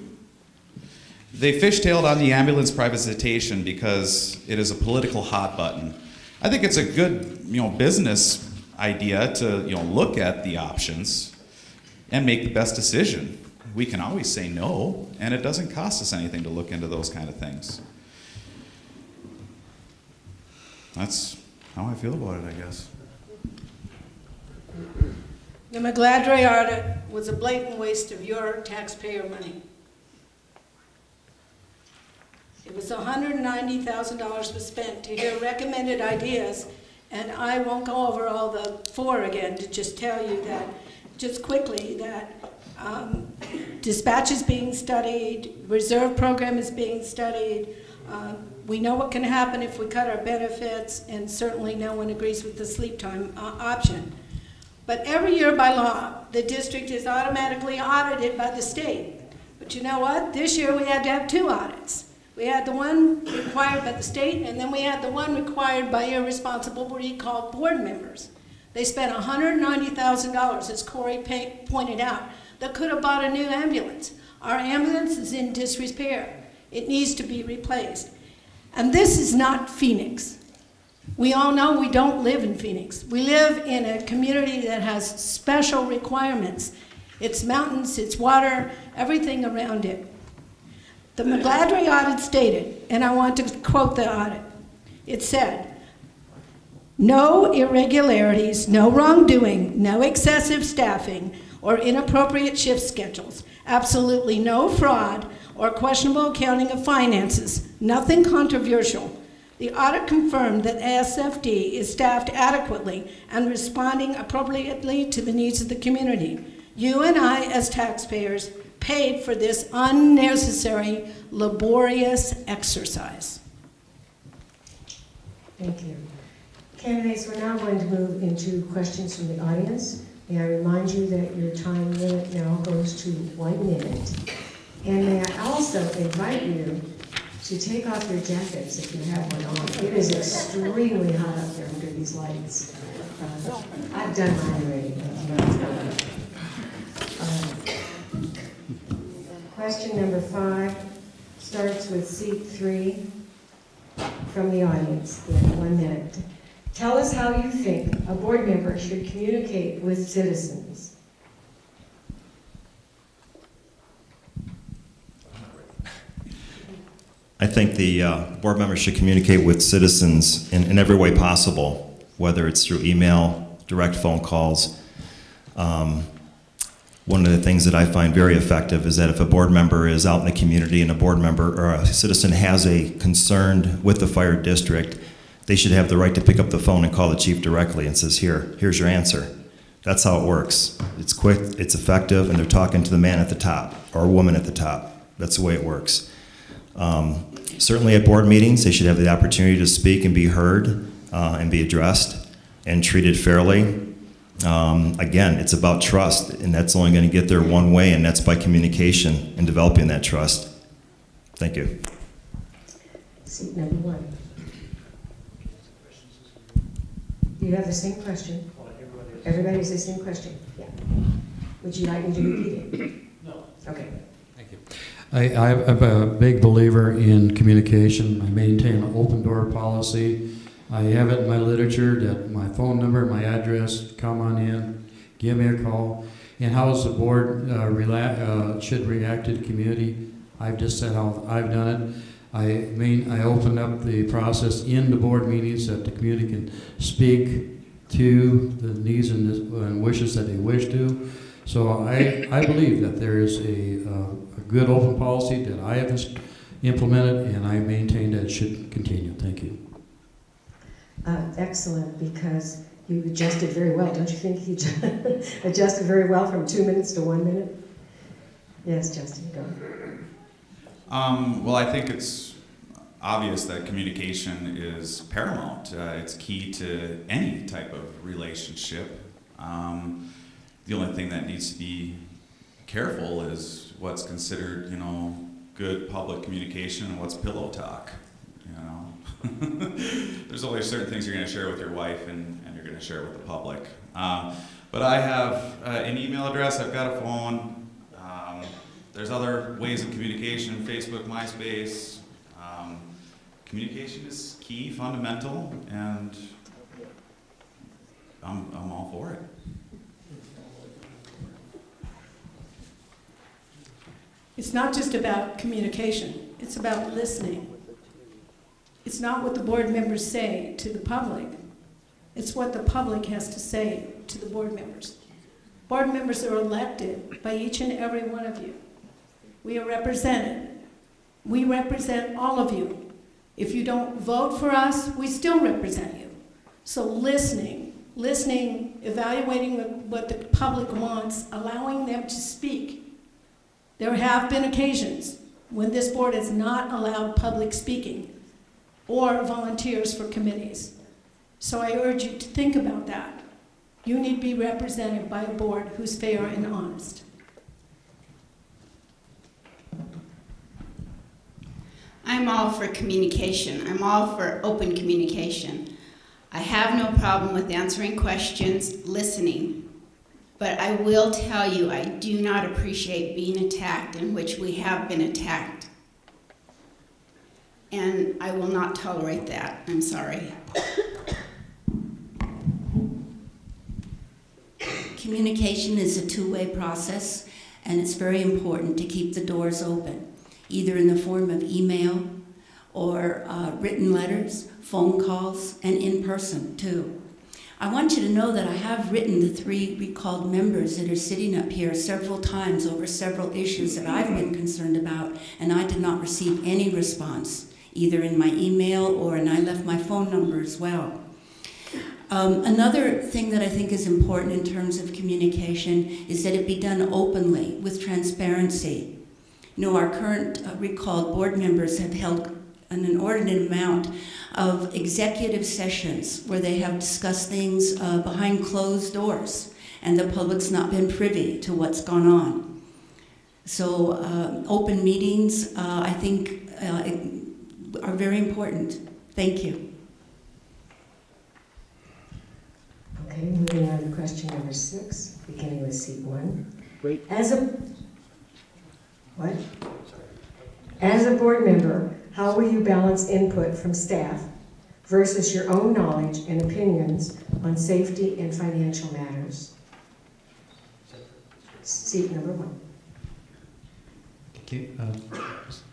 F: They fishtailed on the ambulance privatization because it is a political hot button. I think it's a good, business idea to, look at the options and make the best decision. We can always say no, and it doesn't cost us anything to look into those kind of things. That's how I feel about it, I guess.
G: The McGladrey audit was a blatant waste of your taxpayer money. It was $190,000 was spent to hear recommended ideas, and I won't go over all the 4 again to just tell you that, just quickly, that dispatch is being studied, reserve program is being studied, we know what can happen if we cut our benefits, and certainly no one agrees with the sleep time option. But every year by law, the district is automatically audited by the state. But you know what? This year we had to have 2 audits. We had the one required by the state, and then we had the one required by irresponsible recalled board members. They spent $190,000, as Corey pointed out, that could have bought a new ambulance. Our ambulance is in disrepair. It needs to be replaced. And this is not Phoenix. We all know we don't live in Phoenix. We live in a community that has special requirements. It's mountains, it's water, everything around it. The McGladrey audit stated, and I want to quote the audit, it said, "No irregularities, no wrongdoing, no excessive staffing or inappropriate shift schedules, absolutely no fraud or questionable accounting of finances, nothing controversial. The audit confirmed that ASFD is staffed adequately and responding appropriately to the needs of the community. You and I, as taxpayers, paid for this unnecessary, laborious exercise."
A: Thank you. Candidates, we're now going to move into questions from the audience. May I remind you that your time limit now goes to 1 minute. And may I also invite you to take off your jackets if you have one on. It is extremely hot up there under these lights. I've done mine already. Question number 5 starts with seat 3 from the audience in 1 minute. Tell us how you think a board member should communicate with citizens.
D: I think the board members should communicate with citizens in every way possible, whether it's through email, direct phone calls. One of the things that I find very effective is that if a board member is out in the community and a board member or a citizen has a concern with the fire district, they should have the right to pick up the phone and call the chief directly and says, here's your answer. That's how it works. It's quick, it's effective, and they're talking to the man at the top or a woman at the top. That's the way it works. Certainly at board meetings, they should have the opportunity to speak and be heard and be addressed and treated fairly. Again, it's about trust, and that's only going to get there one way, and that's by communication and developing that trust. Thank you.
A: Seat number 1. Do you have the same question? Everybody has the same question? Yeah. Would you like me to repeat it? No. Okay.
E: Thank you. I'm a big believer in communication. I maintain an open door policy. I have it in my literature that my phone number, my address, come on in, give me a call. And how does the board should react to the community? I've just said how I've done it. I open up the process in the board meetings that the community can speak to the needs and wishes that they wish to. So I believe that there is a good open policy that I have implemented, and I maintain that it should continue. Thank you.
A: Excellent, because you adjusted very well. Don't you think you adjusted very well from 2 minutes to 1 minute? Yes, Justin, go ahead.
F: Well, I think it's obvious that communication is paramount. It's key to any type of relationship. The only thing that needs to be careful is what's considered, good public communication and what's pillow talk. There's only certain things you're going to share with your wife and you're going to share with the public. But I have an email address, I've got a phone. There's other ways of communication, Facebook, MySpace. Communication is key, fundamental, and I'm all for it.
G: It's not just about communication, it's about listening. It's not what the board members say to the public. It's what the public has to say to the board members. Board members are elected by each and every one of you. We are represented. We represent all of you. If you don't vote for us, we still represent you. So listening, evaluating what the public wants, allowing them to speak. There have been occasions when this board has not allowed public speaking or volunteers for committees. So I urge you to think about that. You need to be represented by a board who's fair and honest.
B: I'm all for communication. I'm all for open communication. I have no problem with answering questions, listening. But I will tell you, I do not appreciate being attacked, in which we have been attacked. And I will not tolerate that. I'm sorry.
C: Communication is a two-way process, and it's very important to keep the doors open. either in the form of email or written letters, phone calls, and in person too. I want you to know that I have written the 3 recalled members that are sitting up here several times over several issues that I've been concerned about, and I did not receive any response, either in my email and I left my phone number as well. Another thing that I think is important in terms of communication is that it be done openly with transparency. You know, our current recalled board members have held an inordinate amount of executive sessions where they have discussed things behind closed doors, and the public's not been privy to what's gone on. So open meetings, I think, are very important. Thank you.
A: Okay, moving on to question number 6, beginning with seat 1.
H: Wait.
A: As a board member, how will you balance input from staff versus your own knowledge and opinions on safety and financial matters? Seat number 1.
E: Can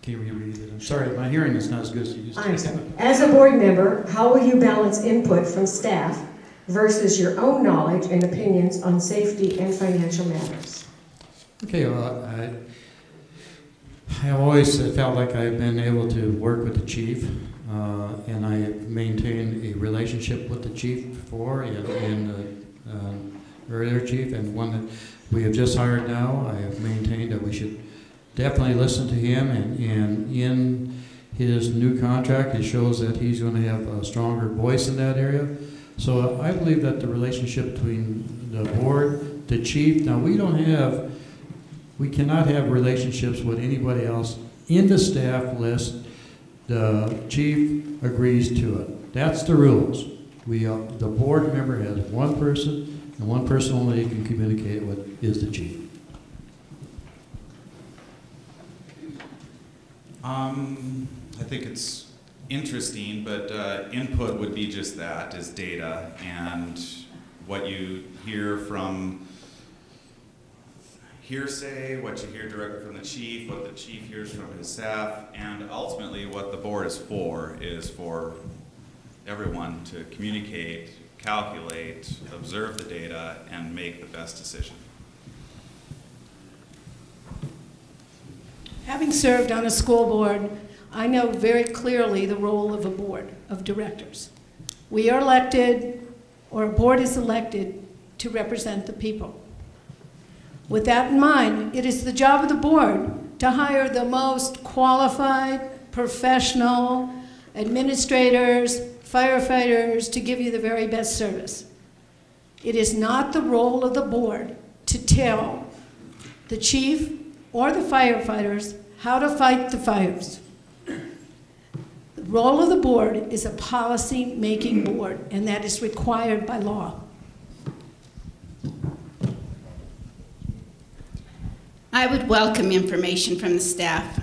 E: you reread it? I'm sorry, my hearing is not as good as it used to be.
A: I'm sorry. As a board member, how will you balance input from staff versus your own knowledge and opinions on safety and financial matters?
E: Okay, well, I always felt like I've been able to work with the chief, and I maintained a relationship with the chief before, and the earlier chief, and one that we have just hired now. I have maintained that we should definitely listen to him, and in his new contract, it shows that he's going to have a stronger voice in that area. So I believe that the relationship between the board, the chief, now we cannot have relationships with anybody else in the staff list. The chief agrees to it. That's the rules. The board member has one person, and one person only he can communicate with is the chief.
F: I think it's interesting, but input would be just that, is data, and what you hear from hearsay, what you hear directly from the chief, what the chief hears from his staff, and ultimately what the board is for everyone to communicate, calculate, observe the data, and make the best decision.
G: Having served on a school board, I know very clearly the role of a board of directors. We are elected, or a board is elected, to represent the people. With that in mind, it is the job of the board to hire the most qualified, professional administrators, firefighters to give you the very best service. It is not the role of the board to tell the chief or the firefighters how to fight the fires. The role of the board is a policy-making board, and that is required by law.
B: I would welcome information from the staff.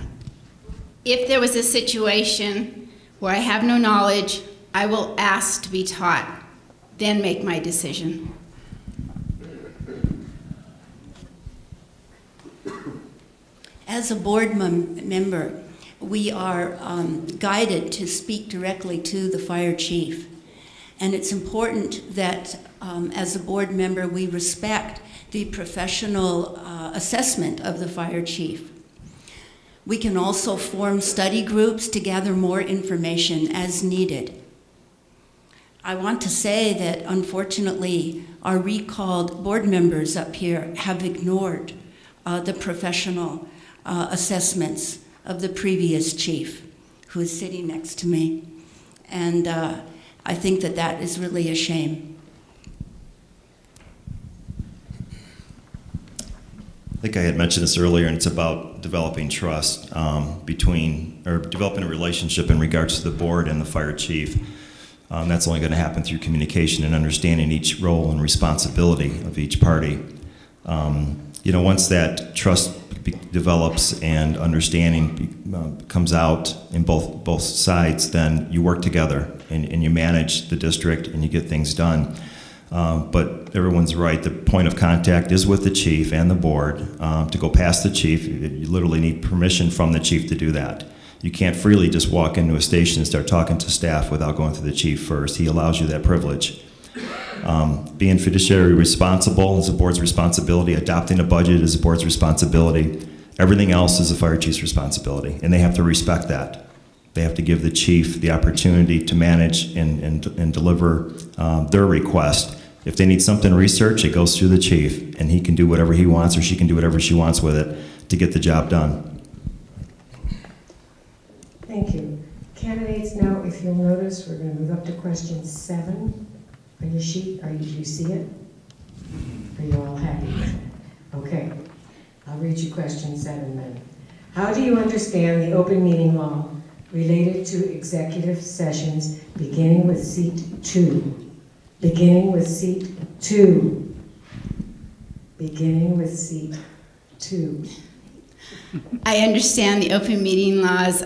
B: If there was a situation where I have no knowledge, I will ask to be taught, then make my decision.
C: As a board member, we are guided to speak directly to the fire chief. And it's important that as a board member, we respect the professional assessment of the fire chief. We can also form study groups to gather more information as needed. I want to say that unfortunately, our recalled board members up here have ignored the professional assessments of the previous chief, who is sitting next to me. And I think that that is really a shame.
D: I think I had mentioned this earlier, and it's about developing trust developing a relationship in regards to the board and the fire chief. That's only going to happen through communication and understanding each role and responsibility of each party. Once that trust develops and understanding comes out in both sides, then you work together and you manage the district and you get things done. But everyone's right. The point of contact is with the chief and the board. To go past the chief, you literally need permission from the chief to do that. You can't freely just walk into a station and start talking to staff without going through the chief first. He allows you that privilege. Being fiduciary responsible is the board's responsibility. Adopting a budget is the board's responsibility. Everything else is the fire chief's responsibility, and they have to respect that. They have to give the chief the opportunity to manage and deliver their request. If they need something researched, it goes through the chief, and he can do whatever he wants, or she can do whatever she wants with it to get the job done.
A: Thank you. Candidates, now, if you'll notice, we're going to move up to question 7 on your sheet. Do you see it? Are you all happy? Okay. I'll read you question 7 then. How do you understand the open meeting law related to executive sessions beginning with seat 2? Beginning with seat 2. Beginning with seat 2.
B: I understand the open meeting laws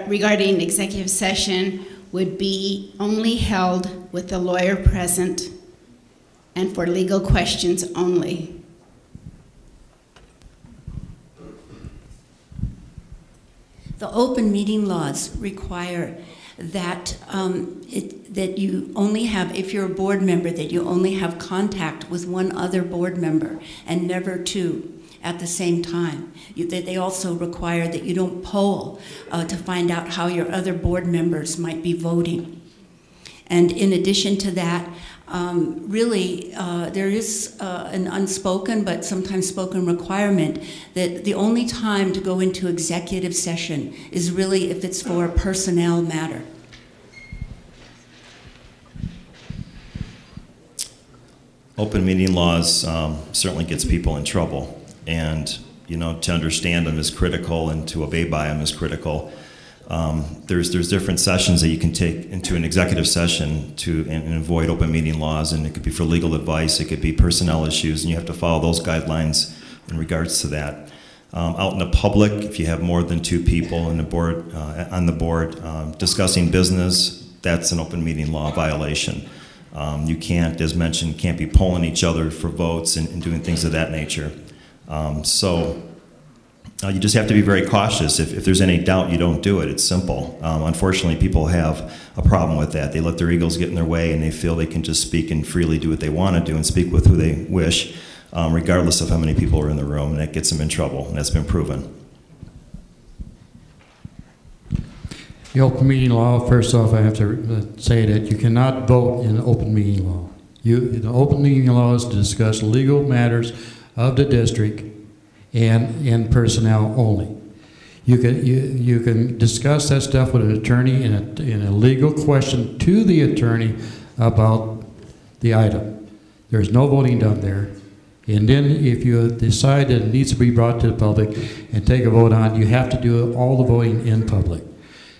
B: regarding executive session would be only held with the lawyer present and for legal questions only.
C: The open meeting laws require that that you only have, if you're a board member, that you only have contact with one other board member and never two at the same time. They also require that you don't poll to find out how your other board members might be voting. And in addition to that, really, there is an unspoken but sometimes spoken requirement that the only time to go into executive session is really if it's for a personnel matter.
D: Open meeting laws certainly gets people in trouble, and to understand them is critical, and to obey by them is critical. There's different sessions that you can take into an executive session and avoid open meeting laws, and it could be for legal advice, it could be personnel issues, and you have to follow those guidelines in regards to that. Out in the public, if you have more than 2 people on the board discussing business, that's an open meeting law violation. You can't, as mentioned, can't be polling each other for votes and doing things of that nature. You just have to be very cautious. If there's any doubt, you don't do it. It's simple. Unfortunately, people have a problem with that. They let their egos get in their way, and they feel they can just speak and freely do what they want to do and speak with who they wish, regardless of how many people are in the room, and that gets them in trouble, and that's been proven.
E: The open meeting law, first off, I have to say that you cannot vote in the open meeting law. The open meeting law is to discuss legal matters of the district and in personnel only. You can discuss that stuff with an attorney in a legal question to the attorney about the item. There's no voting done there. And then if you decide that it needs to be brought to the public and take a vote on, you have to do all the voting in public.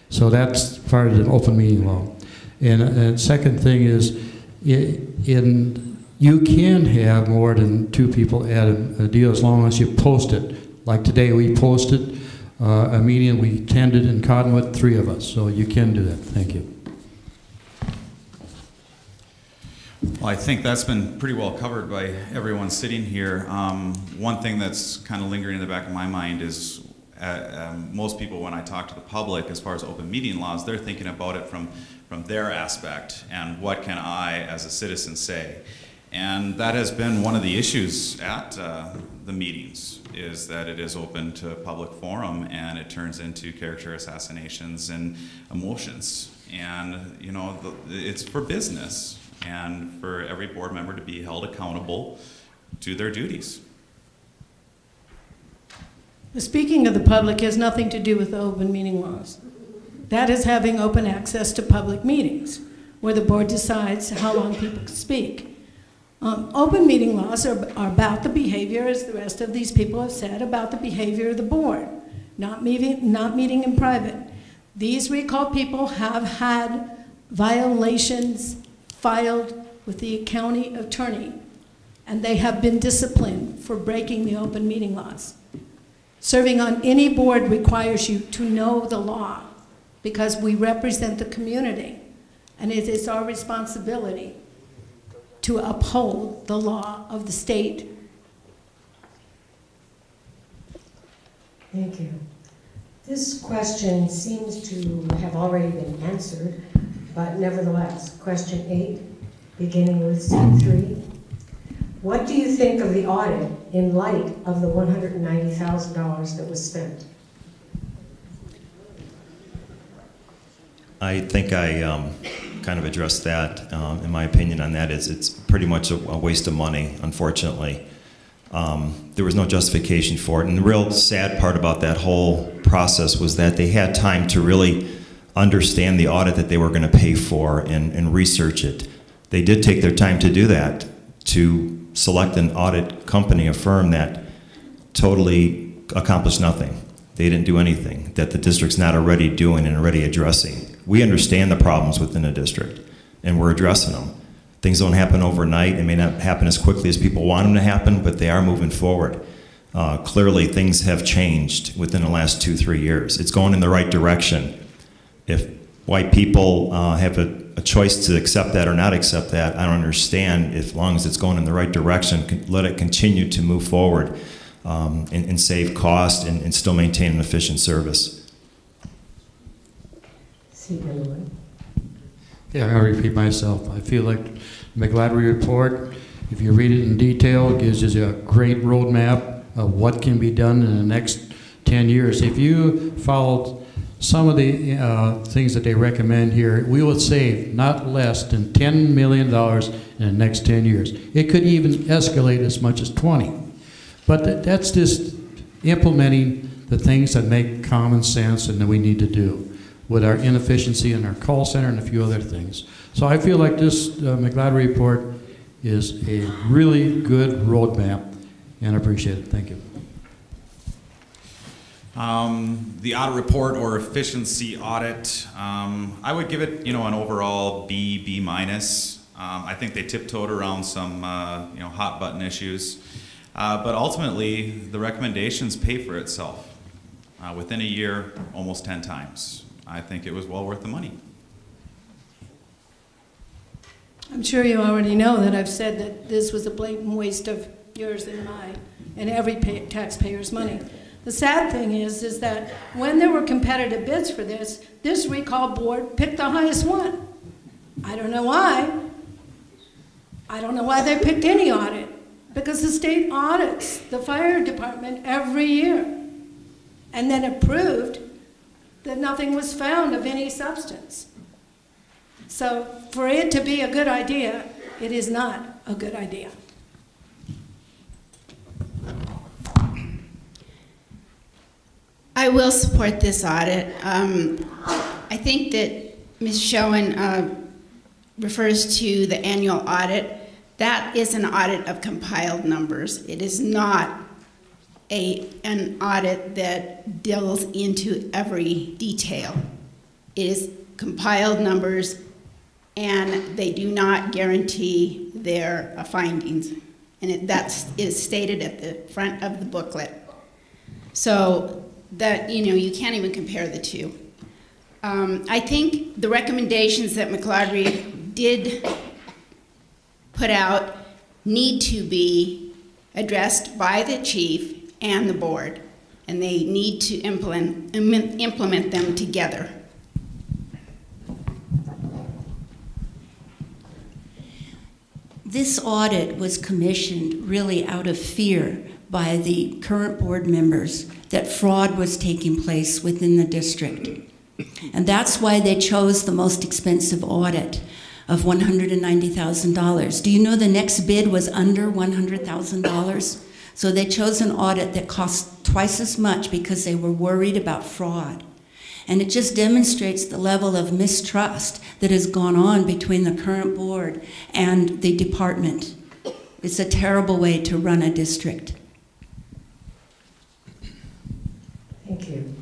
E: So that's part of the open meeting law. And second thing is, you can have more than 2 people at a deal as long as you post it. Like today, we posted a meeting we attended in Cottonwood, 3 of us. So you can do that. Thank you.
F: Well, I think that's been pretty well covered by everyone sitting here. One thing that's kind of lingering in the back of my mind is most people, when I talk to the public as far as open meeting laws, they're thinking about it from their aspect and what can I as a citizen say. And that has been one of the issues at the meetings, is that it is open to public forum and it turns into character assassinations and emotions. And it's for business and for every board member to be held accountable to their duties.
G: Speaking of the public has nothing to do with the open meeting laws. That is having open access to public meetings, where the board decides how long people can speak. Open meeting laws are about the behavior, as the rest of these people have said, about the behavior of the board, not meeting in private. These recall people have had violations filed with the county attorney, and they have been disciplined for breaking the open meeting laws. Serving on any board requires you to know the law, because we represent the community, and it is our responsibility to uphold the law of the state.
A: Thank you. This question seems to have already been answered, but nevertheless, question 8, beginning with C3. What do you think of the audit in light of the $190,000 that was spent?
D: I think I kind of addressed that. In my opinion on that is it's pretty much a waste of money, unfortunately. There was no justification for it. And the real sad part about that whole process was that they had time to really understand the audit that they were going to pay for and research it. They did take their time to do that, to select an audit company, a firm that totally accomplished nothing. They didn't do anything that the district's not already doing and already addressing. We understand the problems within the district, and we're addressing them. Things don't happen overnight. They may not happen as quickly as people want them to happen, but they are moving forward. Clearly, things have changed within the last 2-3 years. It's going in the right direction. If white people have a choice to accept that or not accept that, I don't understand. As long as it's going in the right direction, let it continue to move forward and save cost and still maintain an efficient service.
A: Seat number 1.
E: Yeah, I'm going to repeat myself. I feel like the McGladrey report, if you read it in detail, it gives you a great roadmap of what can be done in the next 10 years. If you followed some of the things that they recommend here, we will save not less than $10 million in the next 10 years. It could even escalate as much as 20. But that's just implementing the things that make common sense and that we need to do with our inefficiency in our call center and a few other things. So I feel like this McGladrey report is a really good roadmap, and I appreciate it. Thank you.
F: The audit report or efficiency audit, I would give it, an overall B minus. I think they tiptoed around some, hot button issues, but ultimately the recommendations pay for itself. Within a year, almost 10 times. I think it was well worth the money.
G: I'm sure you already know that I've said that this was a blatant waste of yours and mine and every taxpayer's money. The sad thing is that when there were competitive bids for this recall board picked the highest one. I don't know why. I don't know why they picked any audit, because the state audits the fire department every year and then approved that nothing was found of any substance. So for it to be a good idea, it is not a good idea.
B: I will support this audit. I think that Ms. Schoen refers to the annual audit. That is an audit of compiled numbers. It is not an audit that delves into every detail. It is compiled numbers, and they do not guarantee their findings. And that is stated at the front of the booklet. So that, you can't even compare the two. I think the recommendations that McGladrey did put out need to be addressed by the chief and the board, and they need to implement them together.
C: This audit was commissioned really out of fear by the current board members that fraud was taking place within the district. And that's why they chose the most expensive audit of $190,000. Do you know the next bid was under $100,000? So they chose an audit that cost twice as much because they were worried about fraud. And it just demonstrates the level of mistrust that has gone on between the current board and the department. It's a terrible way to run a district.
A: Thank you.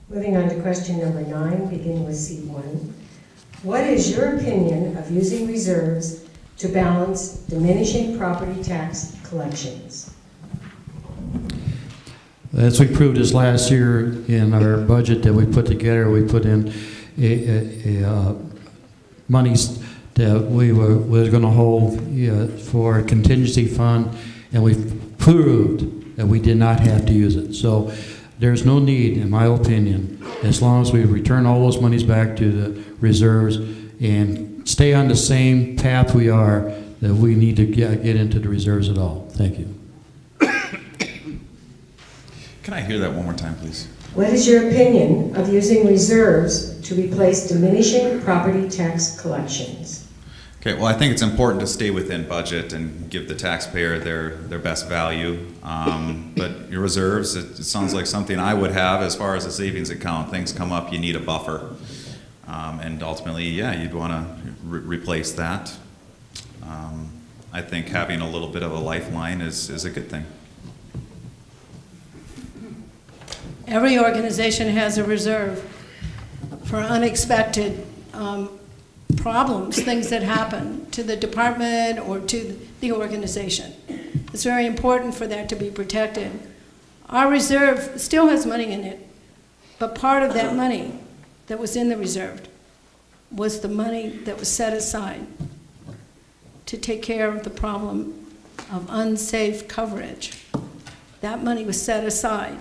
A: Moving on to question number 9, beginning with seat 1. What is your opinion of using reserves to balance diminishing property tax collections?
E: As we proved this last year in our budget that we put together, we put in monies that we was going to hold for a contingency fund, and we proved that we did not have to use it. So there's no need, in my opinion, as long as we return all those monies back to the reserves and stay on the same path we are, that we need to get into the reserves at all. Thank you.
F: Can I hear that one more time, please?
A: What is your opinion of using reserves to replace diminishing property tax collections?
F: Okay, well, I think it's important to stay within budget and give the taxpayer their best value. But your reserves, it sounds like something I would have as far as a savings account. Things come up, you need a buffer. And ultimately, yeah, you'd want to replace that. I think having a little bit of a lifeline is a good thing.
G: Every organization has a reserve for unexpected problems, things that happen to the department or to the organization. It's very important for that to be protected. Our reserve still has money in it, but part of that money that was in the reserve was the money that was set aside to take care of the problem of unsafe coverage. That money was set aside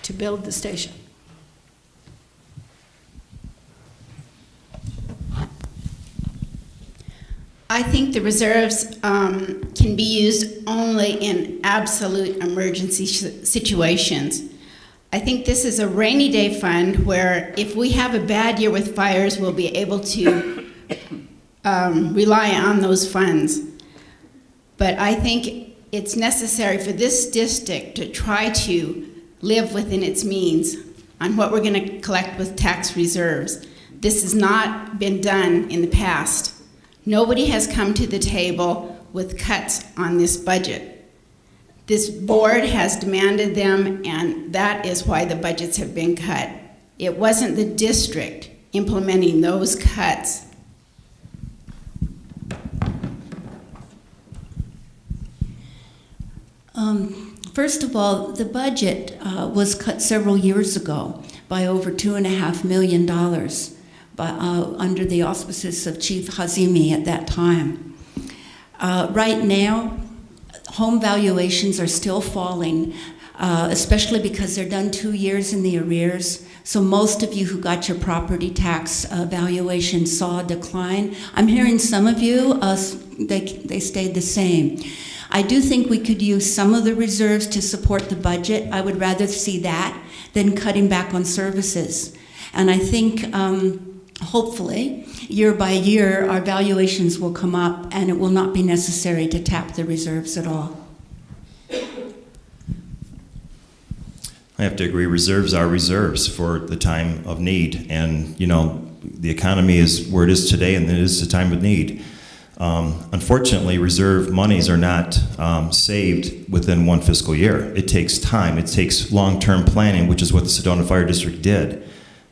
G: to build the station.
B: I think the reserves can be used only in absolute emergency situations. I think this is a rainy day fund where if we have a bad year with fires, we'll be able to rely on those funds. But I think it's necessary for this district to try to live within its means on what we're going to collect with tax reserves. This has not been done in the past. Nobody has come to the table with cuts on this budget. This board has demanded them, and that is why the budgets have been cut. It wasn't the district implementing those cuts.
C: First of all, the budget was cut several years ago by over $2.5 million under the auspices of Chief Hazimi at that time. Right now, home valuations are still falling, especially because they're done 2 years in the arrears. So most of you who got your property tax valuation saw a decline. I'm hearing some of you, they stayed the same. I do think we could use some of the reserves to support the budget. I would rather see that than cutting back on services. And I think, hopefully, year by year, our valuations will come up and it will not be necessary to tap the reserves at all.
D: I have to agree, reserves are reserves for the time of need. And, you know, the economy is where it is today, and it is the time of need. Unfortunately, reserve monies are not saved within one fiscal year. It takes time. It takes long-term planning, which is what the Sedona Fire District did.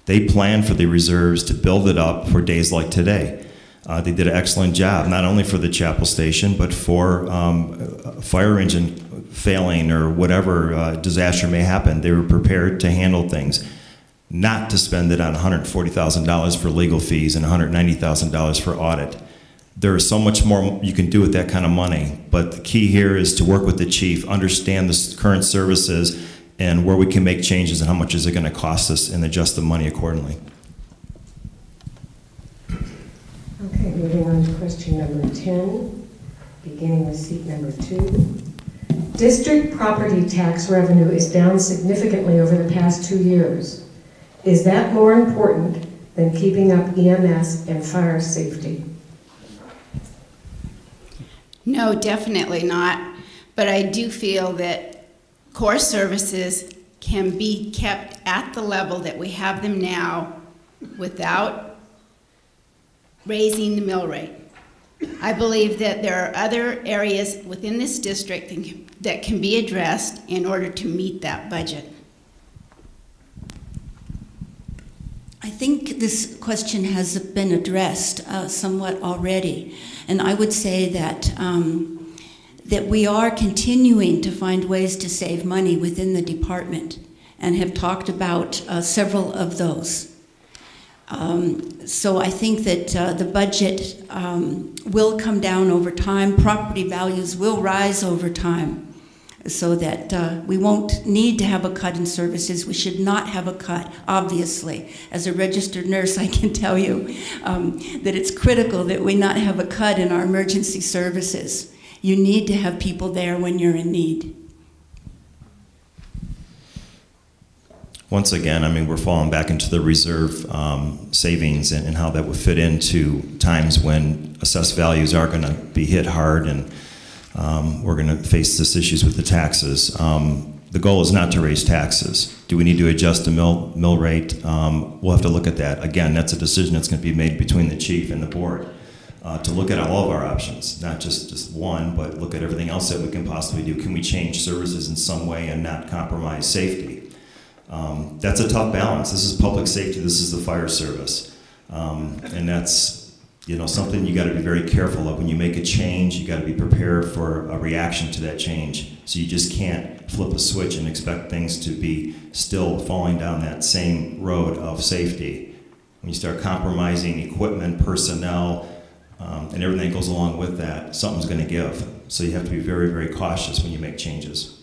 D: They planned for the reserves to build it up for days like today. They did an excellent job, not only for the Chapel Station, but for a fire engine failing or whatever disaster may happen. They were prepared to handle things, not to spend it on $140,000 for legal fees and $190,000 for audit. There is so much more you can do with that kind of money, but the key here is to work with the chief, understand the current services, and where we can make changes and how much is it going to cost us, and adjust the money accordingly.
A: Okay, moving on to question number 10, beginning with seat number 2. District property tax revenue is down significantly over the past 2 years. Is that more important than keeping up EMS and fire safety?
B: No, definitely not. But I do feel that core services can be kept at the level that we have them now without raising the mill rate. I believe that there are other areas within this district that can be addressed in order to meet that budget.
C: I think this question has been addressed somewhat already, and I would say that that we are continuing to find ways to save money within the department and have talked about several of those. So I think that the budget will come down over time. Property values will rise over time, so that we won't need to have a cut in services. We should not have a cut, obviously. As a registered nurse, I can tell you that it's critical that we not have a cut in our emergency services. You need to have people there when you're in need.
D: Once again, I mean, we're falling back into the reserve savings and how that would fit into times when assessed values are going to be hit hard, and we're going to face this issues with the taxes. The goal is not to raise taxes. Do we need to adjust the mill rate? We'll have to look at that. Again, that's a decision that's going to be made between the chief and the board to look at all of our options, not just one, but look at everything else that we can possibly do. Can we change services in some way and not compromise safety? That's a tough balance. This is public safety. This is the fire service, and that's something you got to be very careful of. When you make a change, you got to be prepared for a reaction to that change. So you just can't flip a switch and expect things to be still falling down that same road of safety. When you start compromising equipment, personnel, and everything that goes along with that, something's going to give. So you have to be very, very cautious when you make changes.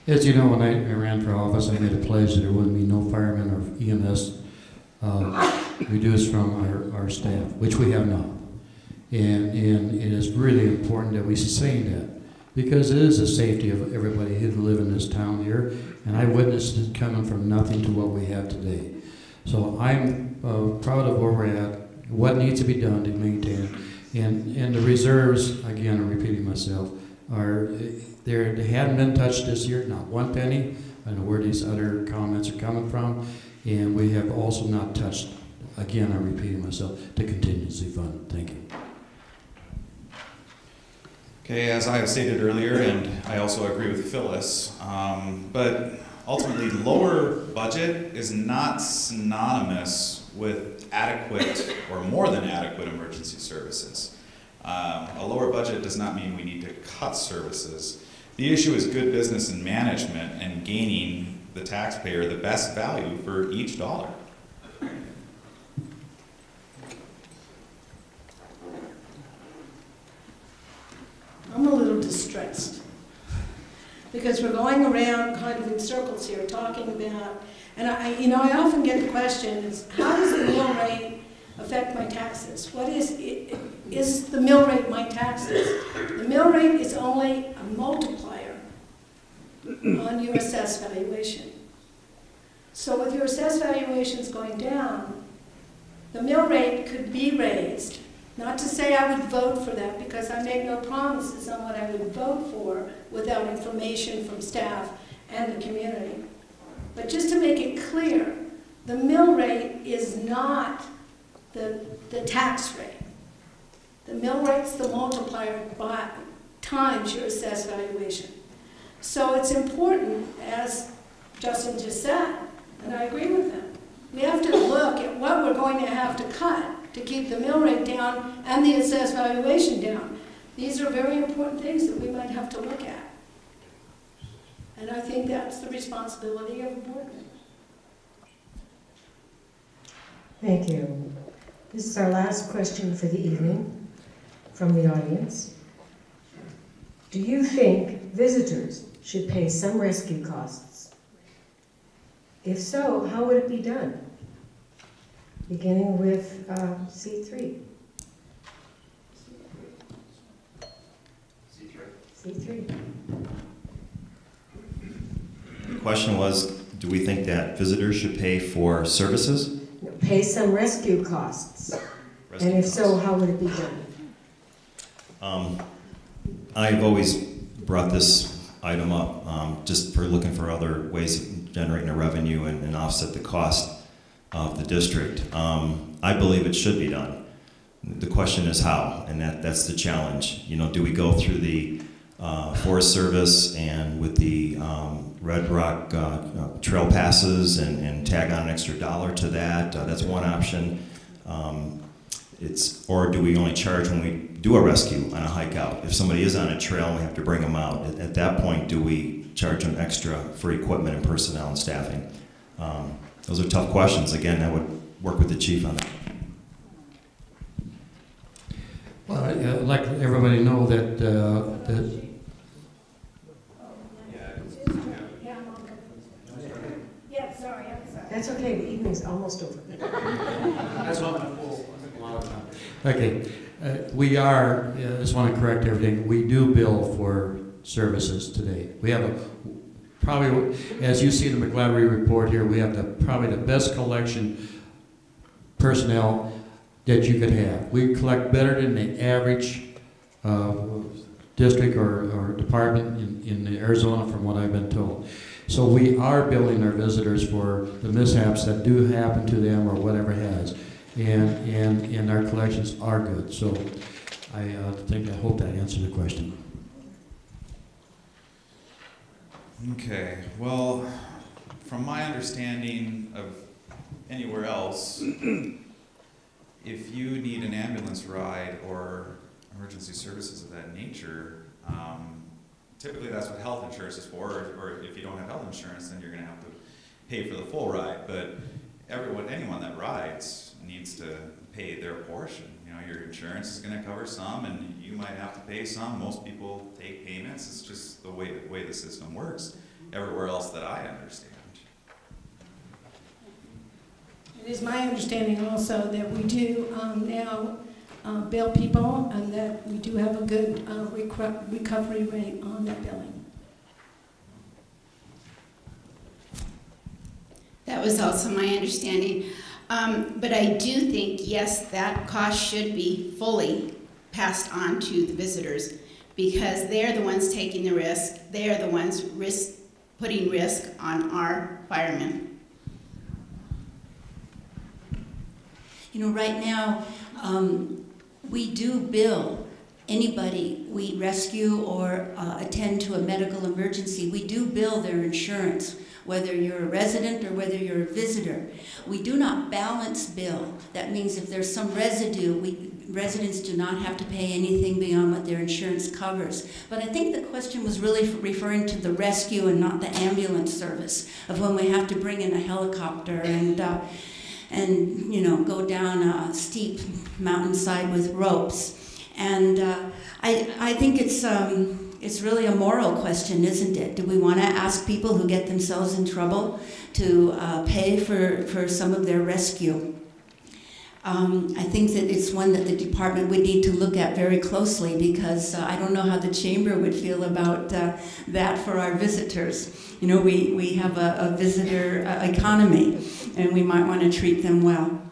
E: As you know, when I ran for office, I made a pledge that there wouldn't be no firemen or EMS reduced from our staff, which we have now. And it is really important that we sustain that, because it is the safety of everybody who live in this town here, and I witnessed it coming from nothing to what we have today. So I'm proud of where we're at, what needs to be done to maintain it. And the reserves, again, I'm repeating myself, they hadn't been touched this year, not one penny. I know where these other comments are coming from. And we have also not touched, again, I'm repeating myself, the contingency fund. Thank you.
F: Okay, as I have stated earlier, and I also agree with Phyllis, but ultimately lower budget is not synonymous with adequate or more than adequate emergency services. A lower budget does not mean we need to cut services. The issue is good business and management and gaining the taxpayer the best value for each dollar.
G: I'm a little distressed because we're going around kind of in circles here talking about, and I often get the question is, how does the mill rate affect my taxes? What is the mill rate my taxes? The mill rate is only a multiplier on your assessed valuation. So with your assessed valuations going down, the mill rate could be raised. Not to say I would vote for that, because I make no promises on what I would vote for without information from staff and the community. But just to make it clear, the mill rate is not the tax rate. The mill rate's the multiplier by times your assessed valuation. So it's important, as Justin just said, and I agree with him, we have to look at what we're going to have to cut to keep the mill rate down and the assessed valuation down. These are very important things that we might have to look at. And I think that's the responsibility of a board member.
A: Thank you. This is our last question for the evening from the audience. Do you think visitors should pay some rescue costs? If so, how would it be done? Beginning with C3. C3.
D: The question was, do we think that visitors should pay for services?
A: Pay some rescue costs.
D: Rescue
A: and if
D: costs.
A: so, how would it be done?
D: I've always brought this item up just for looking for other ways of generating a revenue and offset the cost of the district. I believe it should be done. The question is how, and that's the challenge. You know, do we go through the Forest Service and with the Red Rock trail passes and tag on an extra $1 to that? That's one option. Or do we only charge when we do a rescue on a hike out? If somebody is on a trail and we have to bring them out, at that point, do we charge them extra for equipment and personnel and staffing? Those are tough questions. Again, I would work with the chief on that.
E: Well, I'd like everybody to know that,
G: Yeah, sorry, I'm sorry.
A: That's okay, the evening's almost over.
E: That's what I'm a lot of time. Okay, we are, I just want to correct everything, we do bill for services today. We have probably, as you see in the McGladrey report here, we have probably the best collection personnel that you could have. We collect better than the average district or department in Arizona, from what I've been told. So we are billing our visitors for the mishaps that do happen to them or whatever has. And our collections are good. So I hope that answered the question.
F: Okay, well, from my understanding of anywhere else, if you need an ambulance ride or emergency services of that nature, typically that's what health insurance is for, or if you don't have health insurance, then you're going to have to pay for the full ride. But anyone that rides needs to pay their portion. You know, your insurance is going to cover some, and you might have to pay some. Most people take payments. It's just the way the system works everywhere else that I understand.
G: It is my understanding also that we do now bill people, and that we do have a good recovery rate on that billing.
B: That was also my understanding. But I do think, yes, that cost should be fully passed on to the visitors, because they're the ones taking the risk. They're the ones putting risk on our firemen.
C: You know, right now, we do bill anybody we rescue or attend to a medical emergency. We do bill their insurance, whether you're a resident or whether you're a visitor. We do not balance bill. That means if there's some residue, residents do not have to pay anything beyond what their insurance covers. But I think the question was really referring to the rescue and not the ambulance service, of when we have to bring in a helicopter and you know, go down a steep mountainside with ropes. And I think it's really a moral question, isn't it? Do we want to ask people who get themselves in trouble to pay for some of their rescue? I think that it's one that the department would need to look at very closely, because I don't know how the chamber would feel about that for our visitors. You know, we have a visitor economy, and we might want to treat them well.